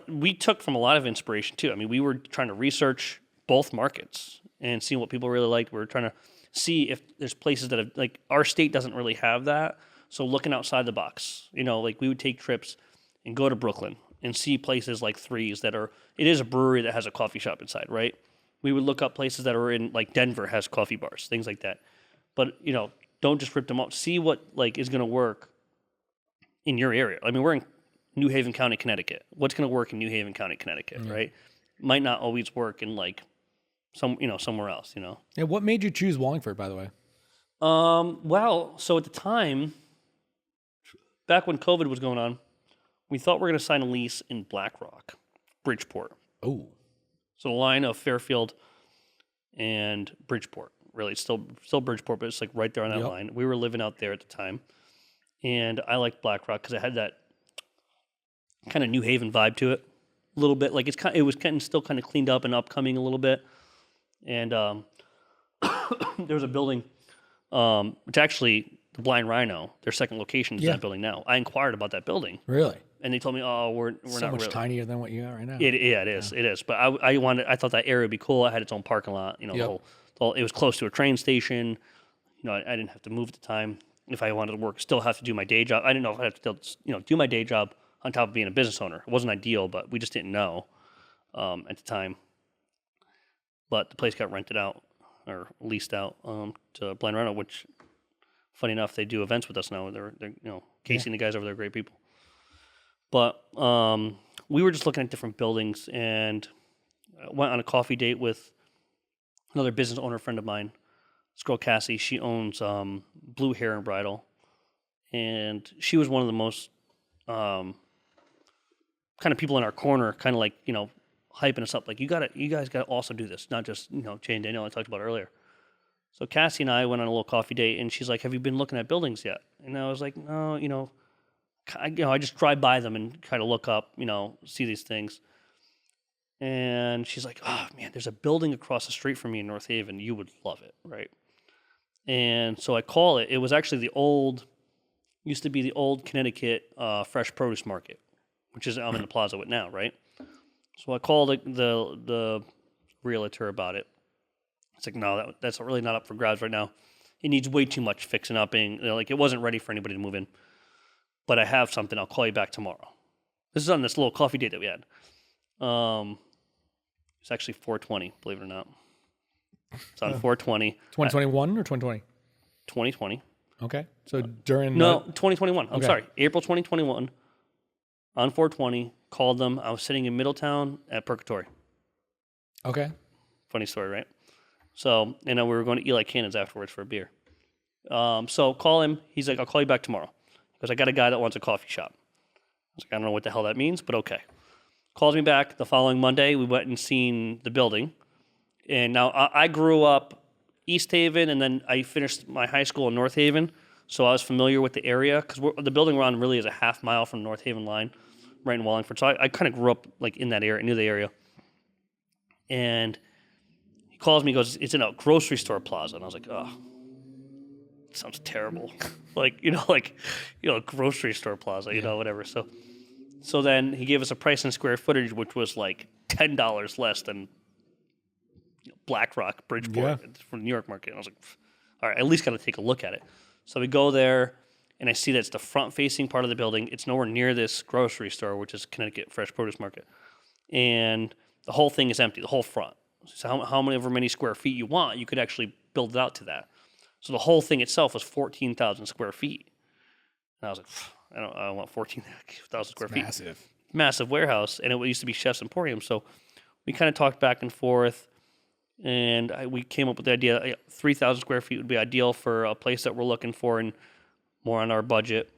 we took from a lot of inspiration too. I mean, we were trying to research both markets and see what people really liked. We were trying to see if there's places that have, like, our state doesn't really have that. So looking outside the box, you know, like, we would take trips and go to Brooklyn and see places like Threes it is a brewery that has a coffee shop inside, right? We would look up places that are in, like, Denver has coffee bars, things like that. But, you know, don't just rip them out. See what, like, is going to work in your area. I mean, we're in New Haven County, Connecticut. What's going to work in New Haven County, Connecticut, right? Might not always work in, like, somewhere else, you know? Yeah, what made you choose Wallingford, by the way? Well, so at the time, back when COVID was going on, we thought we were going to sign a lease in Black Rock, Bridgeport. Oh. So the line of Fairfield and Bridgeport. Really, it's still Bridgeport, but it's, like, right there on that line. We were living out there at the time. And I liked Black Rock because it had that kind of New Haven vibe to it a little bit. Like, it was still kind of cleaned up and upcoming a little bit. And there was a building, which actually, the Blind Rhino, their second location is that building now. I inquired about that building. Really? And they told me, oh, we're so not much really. Tinier than what you got right now. It is. But I thought that area would be cool. It had its own parking lot. You know, it was close to a train station. You know, I didn't have to move at the time if I wanted to work. Still have to do my day job. I didn't know if I had to still, you know, do my day job on top of being a business owner. It wasn't ideal, but we just didn't know at the time. But the place got rented out or leased out to Blind Rhino, which, funny enough, they do events with us now. They're you know, Casey and the guys over there are great people. But we were just looking at different buildings and went on a coffee date with another business owner friend of mine. This girl, Cassie, she owns Blue Hair and Bridal. And she was one of the most kind of people in our corner, kind of like, you know, hyping us up. Like, you guys got to also do this, not just, you know, Jay and Danielle I talked about earlier. So Cassie and I went on a little coffee date, and she's like, have you been looking at buildings yet? And I was like, no, you know, I just drive by them and try to look up, you know, see these things. And she's like, oh, man, there's a building across the street from me in North Haven. You would love it, right? And so I call it. It was actually used to be the old Connecticut Fresh Produce Market, which is I'm in the plaza with now, right? So I called the realtor about it. It's like, no, that's really not up for grabs right now. it needs way too much fixing up, and like it wasn't ready for anybody to move in. But I have something. I'll call you back tomorrow. This is on this little coffee date that we had. It's actually 420, believe it or not. It's on 420. 2021 or 2020? 2020. Okay. So during 2021. I'm sorry. April 2021 on 420, called them. I was sitting in Middletown at Purgatory. Okay. Funny story, right? So, and then we were going to Eli Cannon's afterwards for a beer. So call him. He's like, I'll call you back tomorrow. Because I got a guy that wants a coffee shop. I was like, I don't know what the hell that means, but okay. Calls me back the following Monday. We went and seen the building. And now I grew up East Haven, and then I finished my high school in North Haven. So I was familiar with the area, because the building we're on really is a half mile from North Haven line, right in Wallingford. So I kind of grew up like in that area, knew the area. And he calls me, goes, it's in a grocery store plaza. And I was like, oh, sounds terrible. Grocery store plaza, whatever. So then he gave us a price in square footage, which was like $10 less than Black Rock, Bridgeport from the New York market. And I was like, all right, I at least got to take a look at it. So we go there, and I see that it's the front-facing part of the building. It's nowhere near this grocery store, which is Connecticut Fresh Produce Market. And the whole thing is empty, the whole front. So how many square feet you want, you could actually build it out to that. So the whole thing itself was 14,000 square feet. And I was like, I want 14,000 square feet. Massive warehouse. And it used to be Chef's Emporium. So we kind of talked back and forth. And we came up with the idea 3,000 square feet would be ideal for a place that we're looking for and more on our budget.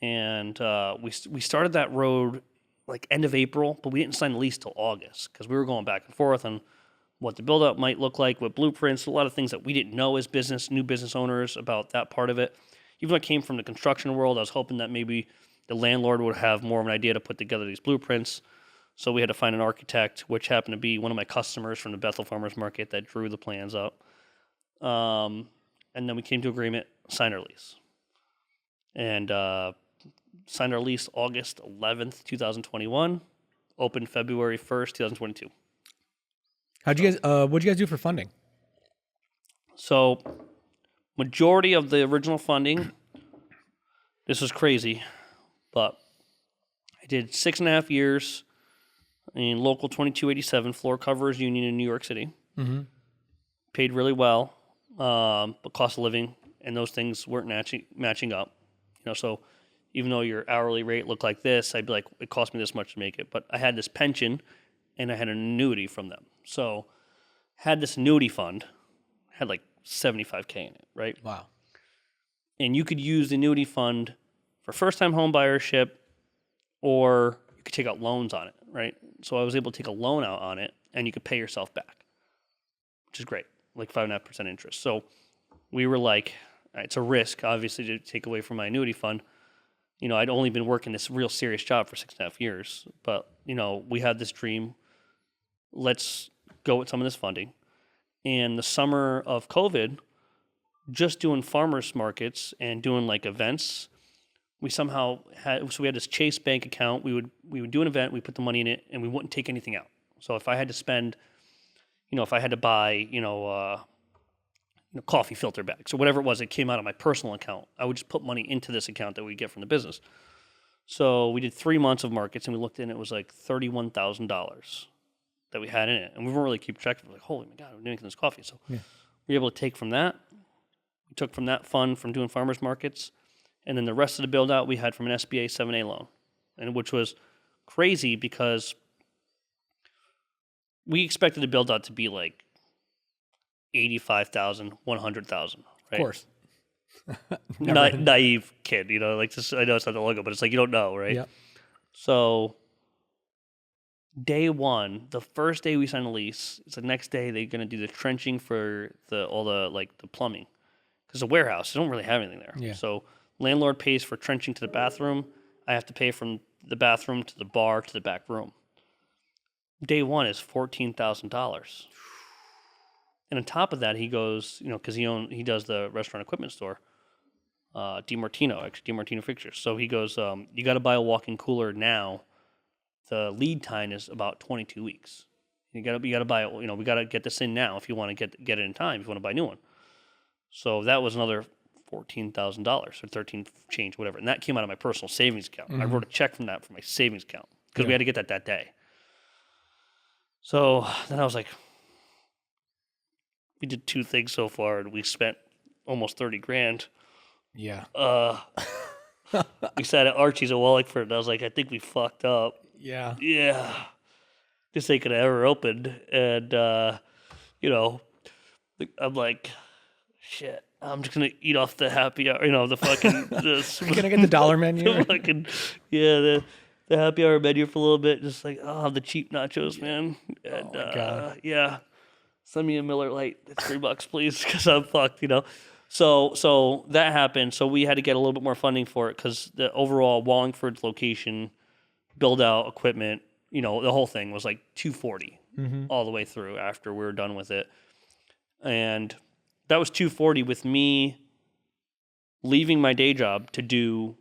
And we started that road like end of April, but we didn't sign the lease till August because we were going back and forth on what the build-up might look like, what blueprints, a lot of things that we didn't know as new business owners about that part of it. Even though I came from the construction world, I was hoping that maybe the landlord would have more of an idea to put together these blueprints. So we had to find an architect, which happened to be one of my customers from the Bethel Farmers Market that drew the plans up. And then we came to agreement, signed our lease. And signed our lease August 11th, 2021, opened February 1st, 2022. What'd you guys do for funding? So majority of the original funding, this was crazy, but I did 6.5 years in local 2287 floor coverers union in New York City. Mm-hmm. Paid really well, but cost of living and those things weren't matching up. So even though your hourly rate looked like this, I'd be like, it cost me this much to make it. But I had this pension, and I had an annuity from them. So had this annuity fund, had like $75K in it, right? Wow. And you could use the annuity fund for first-time home buyership, or you could take out loans on it, right? So I was able to take a loan out on it, and you could pay yourself back, which is great, like 5.5% interest. So we were like, it's a risk, obviously, to take away from my annuity fund. I'd only been working this real serious job for 6.5 years, but, we had this dream. Let's go with some of this funding. And the summer of COVID, just doing farmers markets and doing like events, we had this Chase bank account. We would do an event, we put the money in it, and we wouldn't take anything out. So if I had to spend, if I had to buy, coffee filter bags or whatever it was, it came out of my personal account. I would just put money into this account that we get from the business. So we did 3 months of markets, and we looked in, it was like $31,000 that we had in it. And we weren't really keeping track of it. Like, holy my God, we're doing this coffee. So we were able to take from that. We took from that fund from doing farmers markets. And then the rest of the build out we had from an SBA 7A loan, and which was crazy because we expected the build out to be like 85,000, 100,000, right? Of course. Naive kid, like this, I know it's not the logo, but it's like, you don't know, right? Yep. So day one, the first day we signed a lease, it's the next day they're going to do the trenching for all the plumbing. Because the warehouse, they don't really have anything there. Yeah. So landlord pays for trenching to the bathroom. I have to pay from the bathroom to the bar to the back room. Day one is $14,000. And on top of that, he goes, because he does the restaurant equipment store, DiMartino Fixtures. So he goes, you got to buy a walk-in cooler now. The lead time is about 22 weeks. You got to buy it. We got to get this in now if you want to get it in time. If you want to buy a new one. So that was another $14,000 or 13 change, whatever. And that came out of my personal savings account. I wrote a check from that for my savings account because we had to get that day. So then I was like, we did 2 things so far and we spent almost 30 grand. Yeah. We sat at Archie's at Wallingford and I was like, I think we fucked up. Yeah. Yeah. This ain't gonna ever open. And, you know, I'm like, shit, I'm just gonna eat off the happy hour, the fucking. Can I get the dollar menu? The happy hour menu for a little bit. Just like, I'll have the cheap nachos, man. And, oh my God. Yeah. Send me a Miller Lite. It's $3, please, because I'm fucked, So that happened. So we had to get a little bit more funding for it because the overall Wallingford's location, build out equipment, the whole thing was like $240 all the way through after we were done with it. And that was $240 with me leaving my day job to do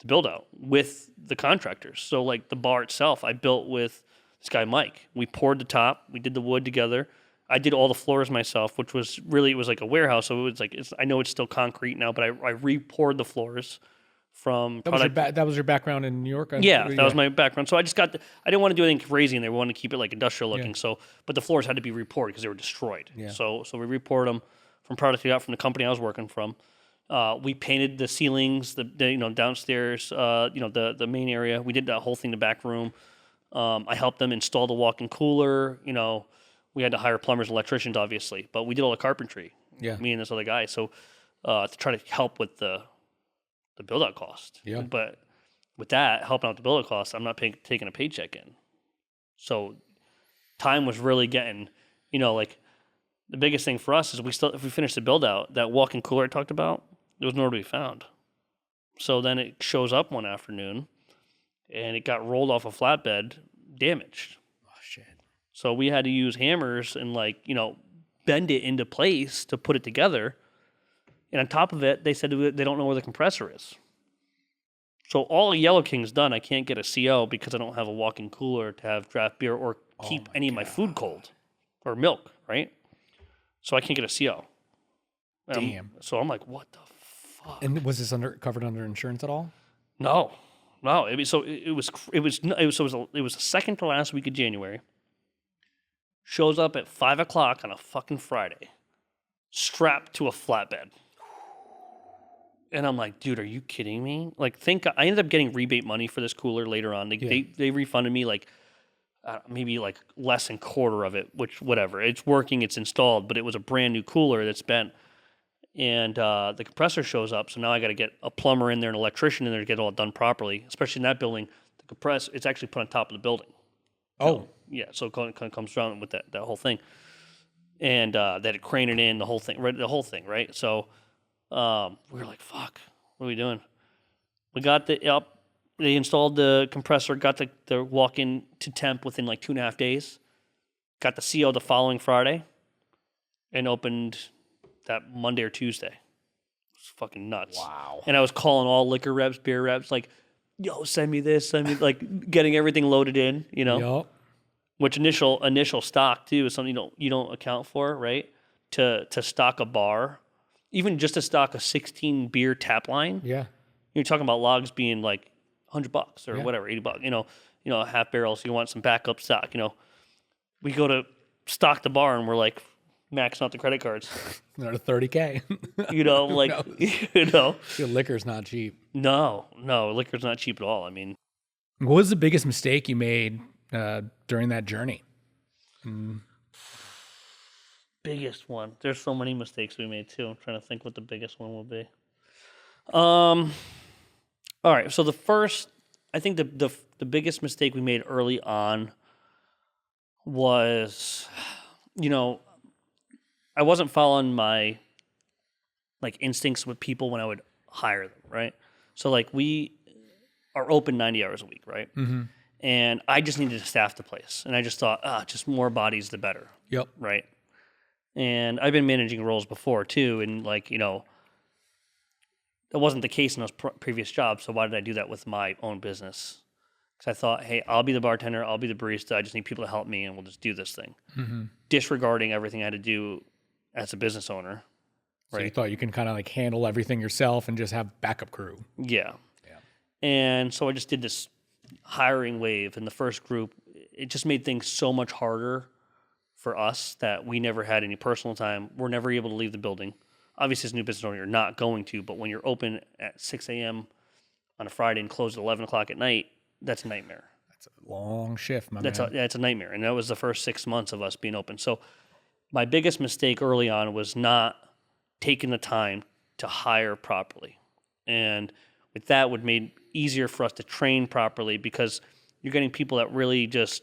the build out with the contractors. So like the bar itself, I built with this guy, Mike. We poured the top, we did the wood together. I did all the floors myself, which was really, it was like a warehouse. So it was like, I know it's still concrete now, but I re-poured the floors from that was your background in New York? That was my background. So I just I didn't want to do anything crazy in there. We wanted to keep it like industrial looking. Yeah. So, but the floors had to be re-poured because they were destroyed. Yeah. So we re-poured them from product we got from the company I was working from. We painted the ceilings, the downstairs, the main area. We did that whole thing, the back room. I helped them install the walk-in cooler. We had to hire plumbers and electricians, obviously, but we did all the carpentry. Yeah. Me and this other guy. So to try to help with the build-out cost. Yeah. But with that, helping out the build-out cost, I'm not taking a paycheck in. So time was really getting, like the biggest thing for us is if we finished the build-out, that walk-in cooler I talked about, there was nowhere to be found. So then it shows up one afternoon, and it got rolled off a flatbed, damaged. Oh, shit. So we had to use hammers and bend it into place to put it together. And on top of it, they said they don't know where the compressor is. So all Yellow King's done. I can't get a CO because I don't have a walk-in cooler to have draft beer or keep any of my food cold or milk, right? So I can't get a CO. Damn. So I'm like, what the fuck? And was this covered under insurance at all? No. It was the second to last week of January. Shows up at 5:00 on a fucking Friday, strapped to a flatbed. And I'm like, dude, are you kidding me? Like, I ended up getting rebate money for this cooler later on. They refunded me maybe less than quarter of it, which whatever. It's working, it's installed, but it was a brand new cooler that's bent. And the compressor shows up, so now I got to get a plumber in there, an electrician in there to get it all done properly. Especially in that building, the compressor it's actually put on top of the building. Oh, yeah. So it comes down with that whole thing, and that it crane it in the whole thing, right? So. We were like, fuck, what are we doing? We got they installed the compressor, got the walk-in to temp within 2.5 days, got the CO the following Friday, and opened that Monday or Tuesday. It was fucking nuts. Wow. And I was calling all liquor reps, beer reps, yo, send me this, getting everything loaded in, Yep. Which initial stock, too, is something you don't account for, right? To stock a bar. Even just to stock a 16 beer tap line, yeah, you're talking about logs being $100 or whatever, $80. Half barrels. You want some backup stock. We go to stock the bar and we're maxing out the credit cards. Another $30K. Your liquor's not cheap. No, liquor's not cheap at all. I mean, what was the biggest mistake you made during that journey? Biggest one. There's so many mistakes we made too. I'm trying to think what the biggest one will be. All right. So I think the biggest mistake we made early on was, I wasn't following my instincts with people when I would hire them, right? So we are open 90 hours a week, right? Mm-hmm. And I just needed to staff the place, and I just thought, just more bodies the better. Yep. Right. And I've been managing roles before too, and that wasn't the case in those previous jobs. So why did I do that with my own business? Because I thought, hey, I'll be the bartender, I'll be the barista. I just need people to help me, and we'll just do this thing. Mm-hmm. Disregarding everything I had to do as a business owner. So you thought you can kind of like handle everything yourself and just have backup crew. Yeah. And so I just did this hiring wave in the first group. It just made things so much harder for us that we never had any personal time. We're never able to leave the building. Obviously, as a new business owner, you're not going to, but when you're open at 6 a.m. on a Friday and close at 11 o'clock at night, that's a nightmare. That's a long shift, man. It's a nightmare. And that was the first 6 months of us being open. So my biggest mistake early on was not taking the time to hire properly. And with that would made easier for us to train properly, because you're getting people that really just,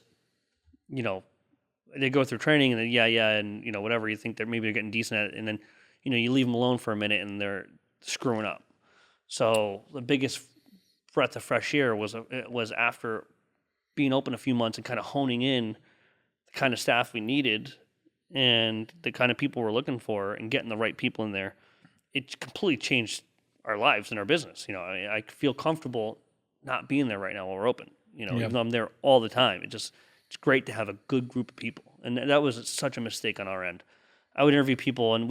they go through training and then, and whatever, you think maybe they're getting decent at it. And then, you leave them alone for a minute and they're screwing up. So the biggest breath of fresh air was after being open a few months and kind of honing in the kind of staff we needed and the kind of people we're looking for and getting the right people in there. It completely changed our lives and our business. I feel comfortable not being there right now while we're open, even though I'm there all the time. It's great to have a good group of people. And that was such a mistake on our end. I would interview people and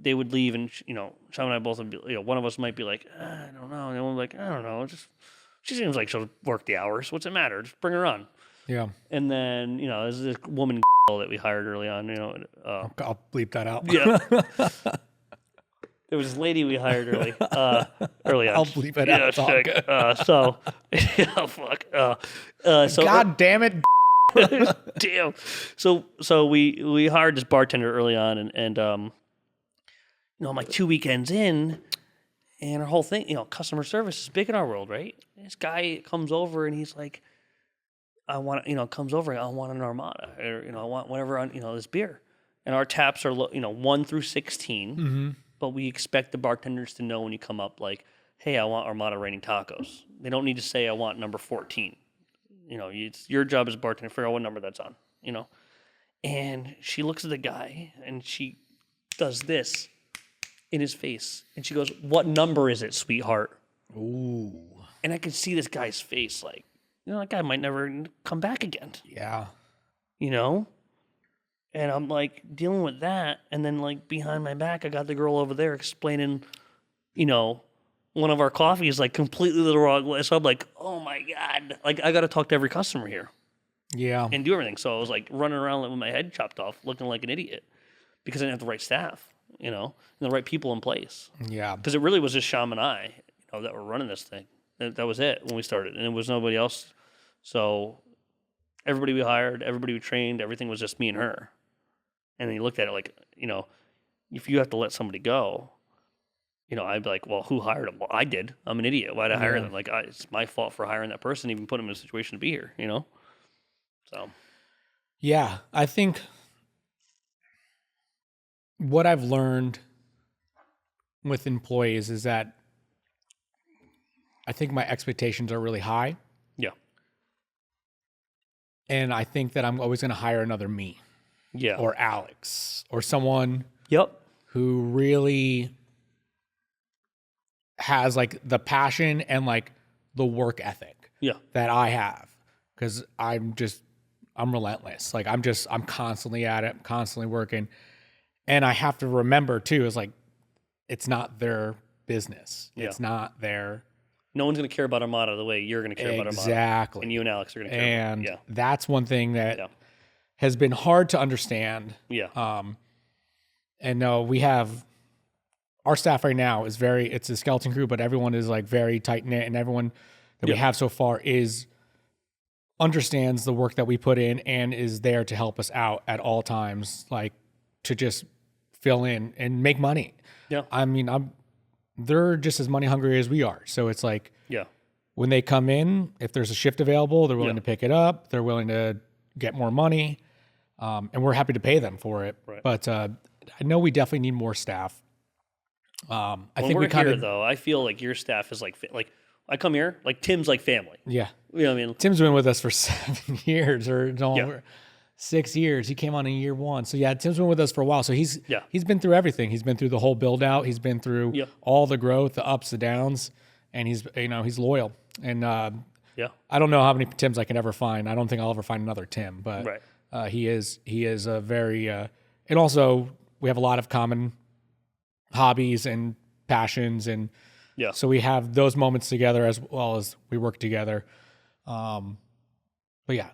they would leave, and, Sean and I both would be, one of us might be like, I don't know. And one would be like, I don't know. She seems like she'll work the hours. What's it matter? Just bring her on. Yeah. And then, there's this woman that we hired early on, I'll bleep that out. Yeah. There was this lady we hired early on. I'll bleep it out. Fuck. So God damn it. Damn. So we hired this bartender early on, and I'm like 2 weekends in, and our whole thing, customer service is big in our world, right? This guy comes over and he's like, I want an Armada, or I want whatever on this beer, and our taps are 1 through 16. Mm-hmm. But we expect the bartenders to know when you come up, like, hey, I want Armada Raining Tacos. They don't need to say, I want number 14. It's your job as a bartender to figure out what number that's on, And she looks at the guy, and she does this in his face. And she goes, what number is it, sweetheart? Ooh. And I could see this guy's face, like, that guy might never come back again. Yeah. And I'm like dealing with that, and then like behind my back, I got the girl over there explaining, one of our coffees like completely the wrong way. So I'm like, oh my God, like I got to talk to every customer here, and do everything. So I was like running around with my head chopped off, looking like an idiot, because I didn't have the right staff, and the right people in place. Yeah, because it really was just Sham and I, that were running this thing. That was it when we started, and it was nobody else. So everybody we hired, everybody we trained, everything was just me and her. And then you looked at it like, if you have to let somebody go, I'd be like, well, who hired them? Well, I did. I'm an idiot. Why'd I hire them? Like, it's my fault for hiring that person, even put them in a situation to be here, So. Yeah, I think what I've learned with employees is that I think my expectations are really high. Yeah. And I think that I'm always going to hire another me. Yeah. Or Alex, or someone who really has like the passion and like the work ethic that I have. Because I'm relentless. Like I'm constantly at it, I'm constantly working. And I have to remember too, is like, it's not their business. Yeah. It's not their... No one's going to care about Armada the way you're going to care about Armada. Exactly. And you and Alex are going to care about it. And that's one thing that... has been hard to understand. Yeah. And no, we have our staff right now is it's a skeleton crew, but everyone is like very tight knit, and everyone that we have so far understands the work that we put in and is there to help us out at all times, like to just fill in and make money. Yeah. I mean, they're just as money hungry as we are. So it's like, when they come in, if there's a shift available, they're willing to pick it up. They're willing to get more money. And we're happy to pay them for it. Right. But I know we definitely need more staff. I think we kind of... though, I feel like your staff is like I come here, like Tim's like family. Yeah. You know what I mean? Tim's been with us for 7 years or 6 years. He came on in year 1. So yeah, Tim's been with us for a while. So he's been through everything. He's been through the whole build out. He's been through all the growth, the ups, the downs, and he's loyal. And I don't know how many Tims I can ever find. I don't think I'll ever find another Tim, but he is a very, and also we have a lot of common hobbies and passions. And Yeah. so we have those moments together as well as we work together. But yeah,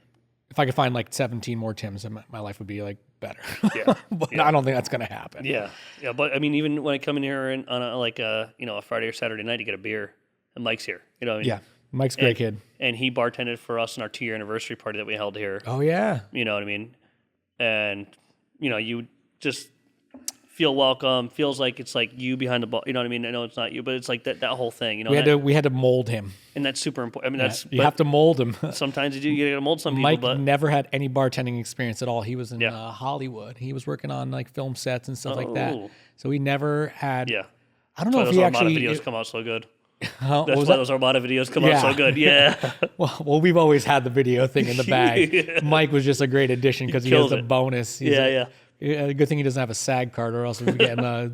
if I could find like 17 more Tims, then my life would be like better. Yeah. But I don't think that's going to happen. Yeah. Yeah. But I mean, even when I come in here on a Friday or Saturday night to get a beer, and Mike's here, you know what I mean? Yeah. Mike's a great kid. And he bartended for us in our 2-year anniversary party that we held here. Oh yeah. You know what I mean? And, you just feel welcome, feels like it's like you behind the bar. You know what I mean? I know it's not you, but it's like that whole thing, We had to mold him. and that's super important. I mean, You have to mold him. sometimes you gotta mold some people, Mike but never had any bartending experience at all. He was in Hollywood. He was working on like film sets and stuff like that. So he never had. yeah. I don't know if Those he Armada actually. videos come out so good. That's What why was that? those Armada videos come out so good. Yeah. Well, we've always had the video thing in the bag. Yeah. Mike was just a great addition because he has killed the it. bonus. He's Yeah. a good thing he doesn't have a SAG card, or else he was getting a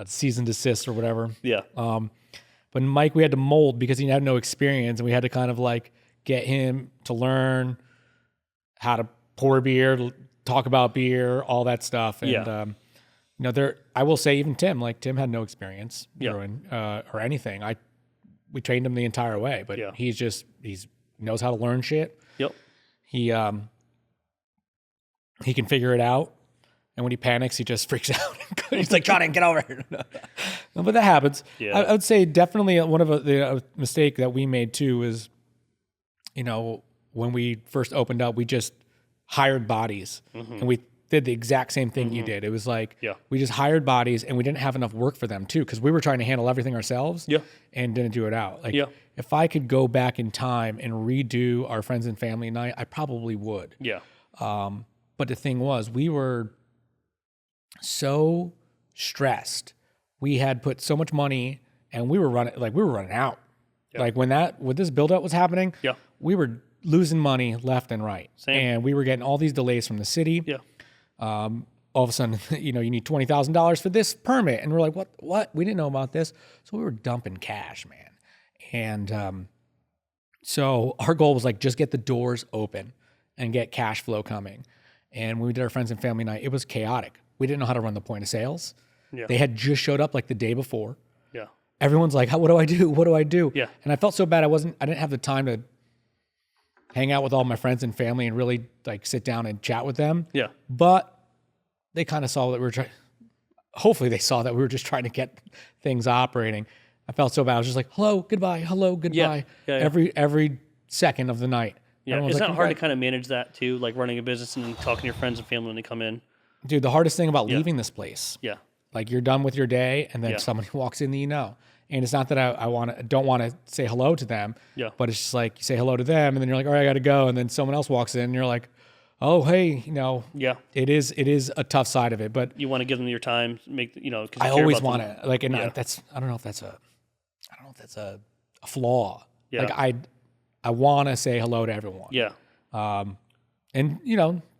cease and desist or whatever. Yeah. But Mike, we had to mold because he had no experience, and we had to kind of like get him to learn how to pour beer, talk about beer, all that stuff. And I will say, even Tim had no experience brewing or anything. We trained him the entire way, but he knows how to learn shit. Yep. He can figure it out. And when he panics, he just freaks out. He's like, Johnny, get over here. No, but that happens. Yeah. I would say definitely one of the mistake that we made too is, when we first opened up, we just hired bodies. And we did the exact same thing you did. It was like, we just hired bodies and we didn't have enough work for them too, because we were trying to handle everything ourselves and didn't do it out. Like, if I could go back in time and redo our friends and family night, I probably would. Yeah. But the thing was, we were so stressed. We had put so much money and we were running out. Like when this build up was happening, we were losing money left and right. Same. And we were getting all these delays from the city. Yeah. All of a sudden, you need $20,000 for this permit. And we're like, what? We didn't know about this. So we were dumping cash, man. And so our goal was like, just get the doors open and get cash flow coming. And when we did our friends and family night, it was chaotic. We didn't know how to run the point of sales. Yeah. They had just showed up like the day before. Yeah. Everyone's like, what do I do? What do I do? Yeah. And I felt so bad. I didn't have the time to hang out with all my friends and family and really like sit down and chat with them. Yeah. But they kind of saw that we were trying. Hopefully they saw that we were just trying to get things operating. I felt so bad. I was just like, hello, goodbye. Yeah. Every second of the night. Yeah. Everyone's It's like, not hard to kind of manage that too, like running a business and talking to your friends and family when they come in. Dude, the hardest thing about leaving this place. Yeah. Like you're done with your day and then somebody walks in that you know. And it's not that I don't want to say hello to them. Yeah. But it's just like you say hello to them and then you're like, all right, I got to go. And then someone else walks in and you're like, oh, hey, Yeah. it is a tough side of it. But You want to give them your time, make, 'cause you I care always about want them. to like, and I don't know if that's a flaw. Yeah. Like I want to say hello to everyone. Yeah. And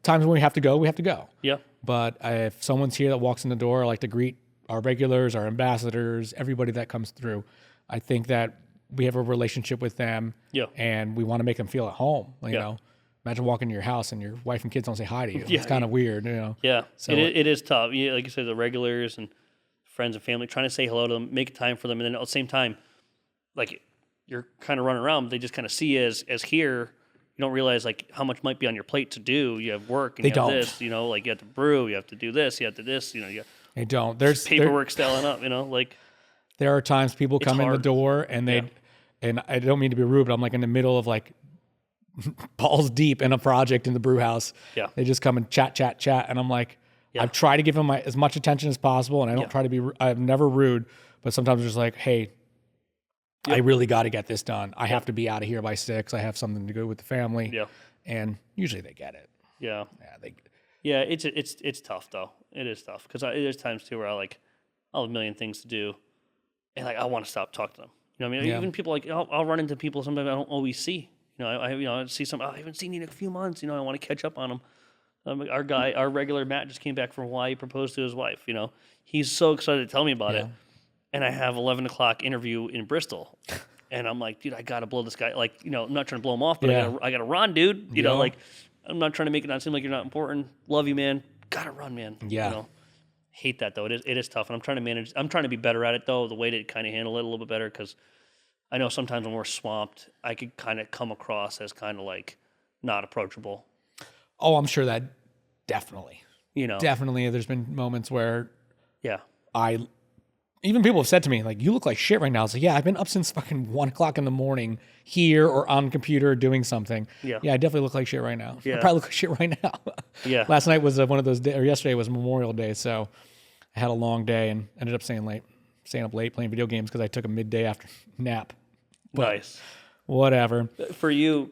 times when we have to go, we have to go. Yeah. But if someone's here that walks in the door, I like to greet our regulars, our ambassadors, everybody that comes through. I think that we have a relationship with them, and we want to make them feel at home. Imagine walking to your house and your wife and kids don't say hi to you. Yeah. It's kind of weird, Yeah. So it is tough. Like you said, the regulars and friends and family, trying to say hello to them, make time for them, and then at the same time, like you're kind of running around, but they just kind of see you as here. You don't realize like how much might be on your plate to do. You have work and you have this, like you have to brew, you have to do this, you have to this, they don't. There's paperwork styling up, like there are times people come in the hard. door and and I don't mean to be rude, but I'm like in the middle of like balls deep in a project in the brew house. Yeah. They just come and chat. And I'm like, I try to give them as much attention as possible. And I don't try to be, I'm never rude, but sometimes I'm just like, hey, I really got to get this done. I have to be out of here by 6. I have something to do with the family. Yeah. And usually they get it. Yeah. Yeah. It's tough though. It is tough because there's times too where I'll have a million things to do, and like I want to stop talking to them. You know what I mean? Even people like I'll run into people sometimes I don't always see. I see some. I haven't seen you in a few months. I want to catch up on them. Our regular Matt just came back from Hawaii. He proposed to his wife. He's so excited to tell me about it. And I have 11 o'clock interview in Bristol. And I'm like, dude, I got to blow this guy. Like, I'm not trying to blow him off, but I got to run, dude. Like, I'm not trying to make it not seem like you're not important. Love you, man. Got to run, man. Yeah. Hate that though. It is tough, and I'm trying to be better at it though. The way to kind of handle it a little bit better, because I know sometimes when we're swamped, I could kind of come across as kind of like not approachable. Oh, I'm sure that definitely. You know, Definitely, there's been moments where yeah, even people have said to me, like, you look like shit right now. It's like, yeah, I've been up since fucking 1 o'clock in the morning here or on the computer doing something. Yeah. Yeah, I definitely look like shit right now. Yeah. I probably look like shit right now. Yeah. Last night was one of those days, or yesterday was Memorial Day. So I had a long day and ended up staying up late playing video games because I took a midday after nap. But nice. whatever. For you,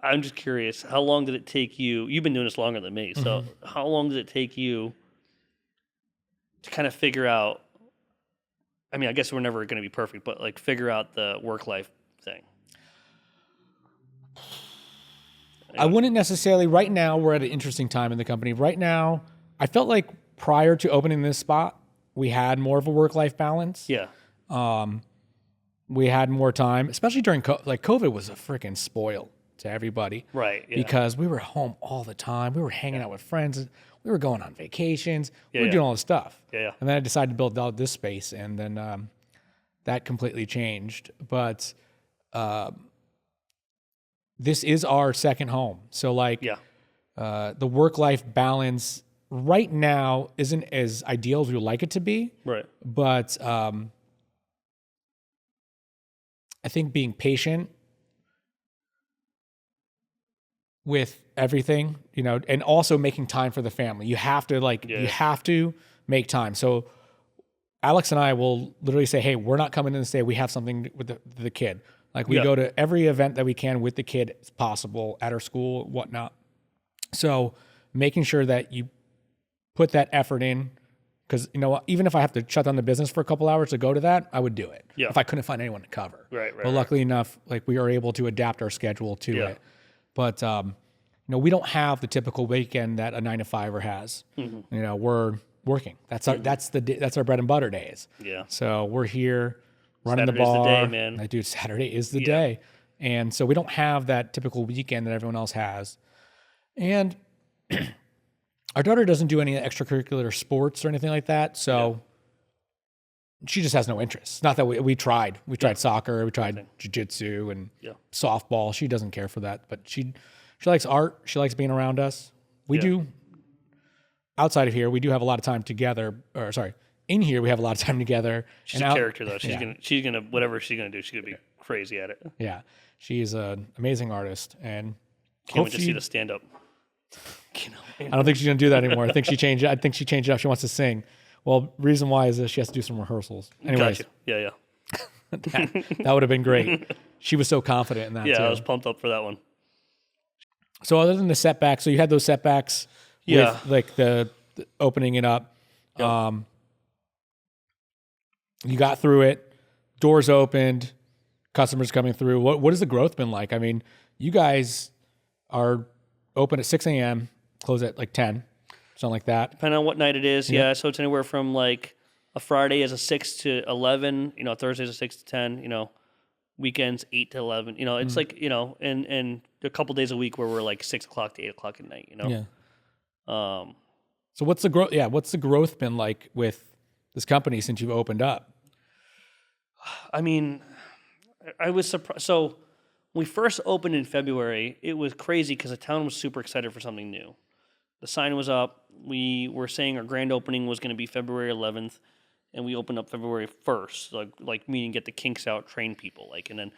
I'm just curious, how long did it take you? You've been doing this longer than me. So how long did it take you to kind of figure out, I mean, I guess we're never going to be perfect, but like figure out the work-life thing? I wouldn't necessarily, right now, we're at an interesting time in the company. Right now, I felt like prior to opening this spot, we had more of a work-life balance. Yeah. We had more time, especially during COVID was a freaking spoil to everybody. Right. Yeah. Because we were home all the time. We were hanging out with friends. We were going on vacations. We Yeah, were yeah. doing all this stuff. Yeah. And then I decided to build out this space, and then that completely changed. But this is our second home. So Yeah. the work-life balance right now isn't as ideal as we would like it to be. Right. But I think being patient with everything, and also making time for the family. You have to you have to make time. So Alex and I will literally say, hey, we're not coming in this day. We have something with the kid. Like we go to every event that we can with the kid as possible at our school, whatnot. So making sure that you put that effort in, because even if I have to shut down the business for a couple hours to go to that, I would do it. Yeah. If I couldn't find anyone to cover. Right. But luckily enough, we are able to adapt our schedule to it. But we don't have the typical weekend that a 9-to-5er has. Mm-hmm. We're working. That's our bread and butter days. Yeah. So we're here running Saturday's the bar. the day, man. Dude, Saturday is the day. And so we don't have that typical weekend that everyone else has. And our daughter doesn't do any extracurricular sports or anything like that. So she just has no interest. Not that we tried. We tried soccer. We tried jiu-jitsu and softball. She doesn't care for that. But she likes art. She likes being around us. We do. Outside of here, we do have a lot of time together. In here, we have a lot of time together. She's a character, though. She's gonna whatever she's gonna do, she's gonna be crazy at it. Yeah, she is an amazing artist, and can't wait to see the stand up. I don't think she's gonna do that anymore. I think she changed it up. She wants to sing. Well, reason why is that she has to do some rehearsals. Anyways, Gotcha. Yeah. that would have been great. She was so confident in that. Yeah, too. I was pumped up for that one. So other than the setbacks, so you had those setbacks. Yeah. With the opening it up. Yep. You got through it. Doors opened. Customers coming through. What has the growth been like? I mean, you guys are open at 6 a.m., close at 10, something like that. Depending on what night it is, yeah. So it's anywhere from a Friday is a 6 to 11, Thursday's a 6 to 10, weekends 8 to 11. It's and a couple days a week where we're 6 o'clock to 8 o'clock at night, Yeah. So what's the growth? Yeah, what's the growth been like with this company since you've opened up? I mean, I was surprised. So when we first opened in February, it was crazy because the town was super excited for something new. The sign was up. We were saying our grand opening was going to be February 11th, and we opened up February 1st, meaning get the kinks out, train people, and then,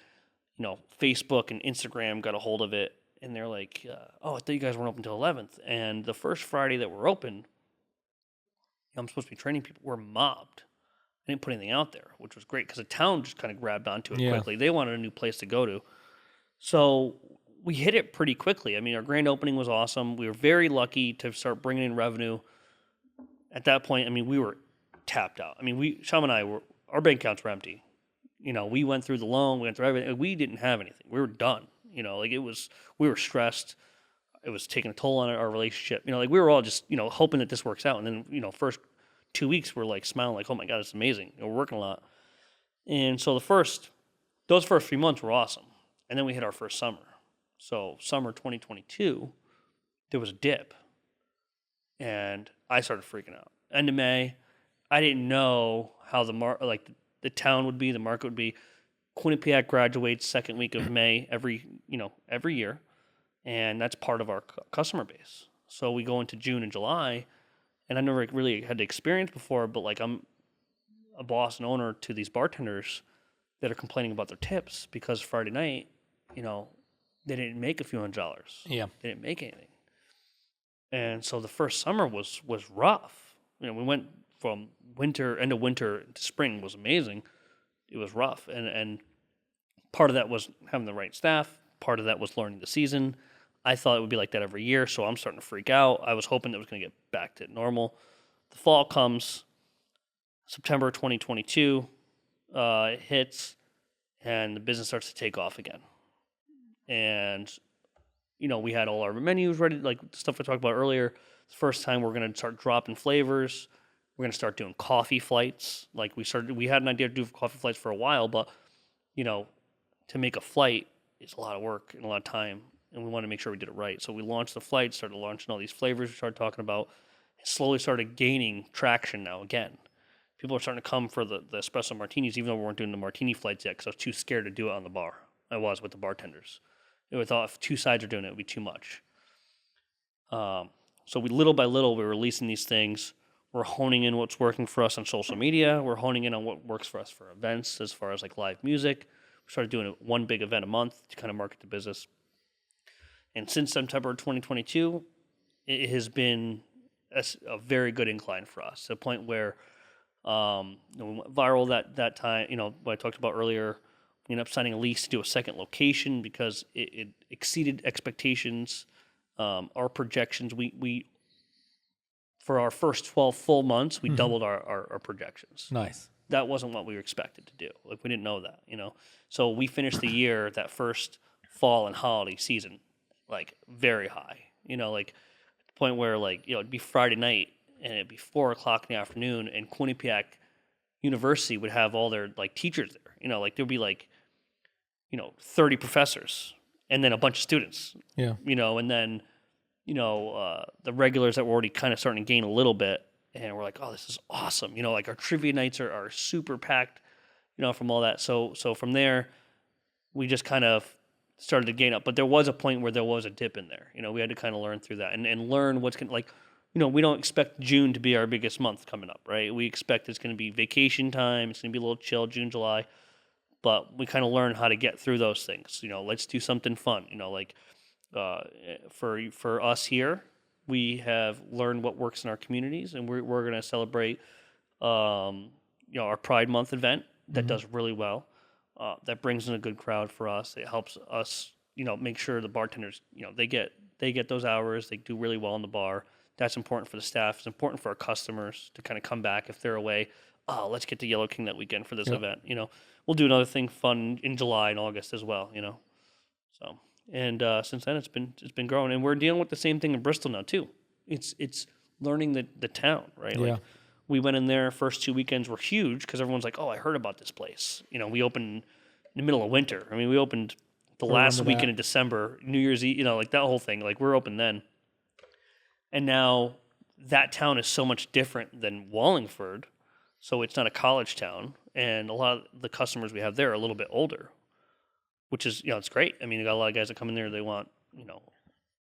Facebook and Instagram got a hold of it, and they're like, oh, I thought you guys weren't open until 11th. And the first Friday that we're open, I'm supposed to be training people, we're mobbed. I didn't put anything out there, which was great because the town just kind of grabbed onto it quickly. They wanted a new place to go to. So we hit it pretty quickly. I mean, our grand opening was awesome. We were very lucky to start bringing in revenue. At that point, I mean, we were tapped out. I mean, Sham and I, our bank accounts were empty. We went through the loan, we went through everything. We didn't have anything. We were done. We were stressed. It was taking a toll on our relationship. We were all just, hoping that this works out. And then, first 2 weeks, we're smiling oh my God, it's amazing. We're working a lot. And so those first 3 months were awesome. And then we hit our first summer. So summer 2022, there was a dip. And I started freaking out. End of May, I didn't know how the town would be, the market would be. Quinnipiac graduates second week of May every year, and that's part of our customer base. So we go into June and July, and I never really had the experience before, but like I'm a boss and owner to these bartenders that are complaining about their tips because Friday night, they didn't make a few $100. Yeah. They didn't make anything. And so the first summer was rough. We went from end of winter to spring was amazing. It was rough. And part of that was having the right staff. Part of that was learning the season. I thought it would be like that every year, so I'm starting to freak out. I was hoping that it was going to get back to normal. The fall comes, September 2022, it hits, and the business starts to take off again. And, we had all our menus ready, like stuff I talked about earlier. The first time we're going to start dropping flavors. We're going to start doing coffee flights. Like we had an idea to do coffee flights for a while, but, to make a flight is a lot of work and a lot of time, and we wanted to make sure we did it right. So we launched the flight, started launching all these flavors we started talking about, and slowly started gaining traction now again. People are starting to come for the espresso martinis, even though we weren't doing the martini flights yet because I was too scared to do it on the bar. I was with the bartenders. I thought if two sides are doing it, it would be too much. So little by little, we're releasing these things. We're honing in what's working for us on social media. We're honing in on what works for us for events as far as like live music. We started doing one big event a month to kind of market the business. And since September 2022, it has been a very good incline for us, to the point where we went viral that time. What I talked about earlier, we ended up signing a lease to do a second location because it exceeded expectations, our projections. We for our first 12 full months, we doubled our projections. Nice. That wasn't what we were expected to do. Like, we didn't know that, So we finished the year, that first fall and holiday season, like very high, like at the point where it'd be Friday night and it'd be 4:00 in the afternoon, and Quinnipiac University would have all their like teachers there, there'd be 30 professors and then a bunch of students, and then, the regulars that were already kind of starting to gain a little bit. And we're like, oh, this is awesome. Like our trivia nights are super packed, from all that. So from there, we just kind of started to gain up. But there was a point where there was a dip in there. We had to kind of learn through that and learn what's going to, we don't expect June to be our biggest month coming up, right? We expect it's going to be vacation time. It's going to be a little chill, June, July. But we kind of learn how to get through those things. Let's do something fun. For us here, we have learned what works in our communities, and we're going to celebrate, our Pride Month event that does really well. That brings in a good crowd for us. It helps us, make sure the bartenders, they get those hours. They do really well in the bar. That's important for the staff. It's important for our customers to kind of come back if they're away. Oh, let's get to Yellow King that weekend for this event. We'll do another thing fun in July and August as well. So. And since then, it's been growing, and we're dealing with the same thing in Bristol now too. It's learning the town, right? Yeah. Like, we went in there. First 2 weekends were huge because everyone's like, "Oh, I heard about this place." We opened in the middle of winter. I mean, we opened the last weekend in December, New Year's Eve. Like that whole thing. Like, we're open then, and now that town is so much different than Wallingford. So it's not a college town, and a lot of the customers we have there are a little bit older, which is, it's great. I mean, you got a lot of guys that come in there, they want,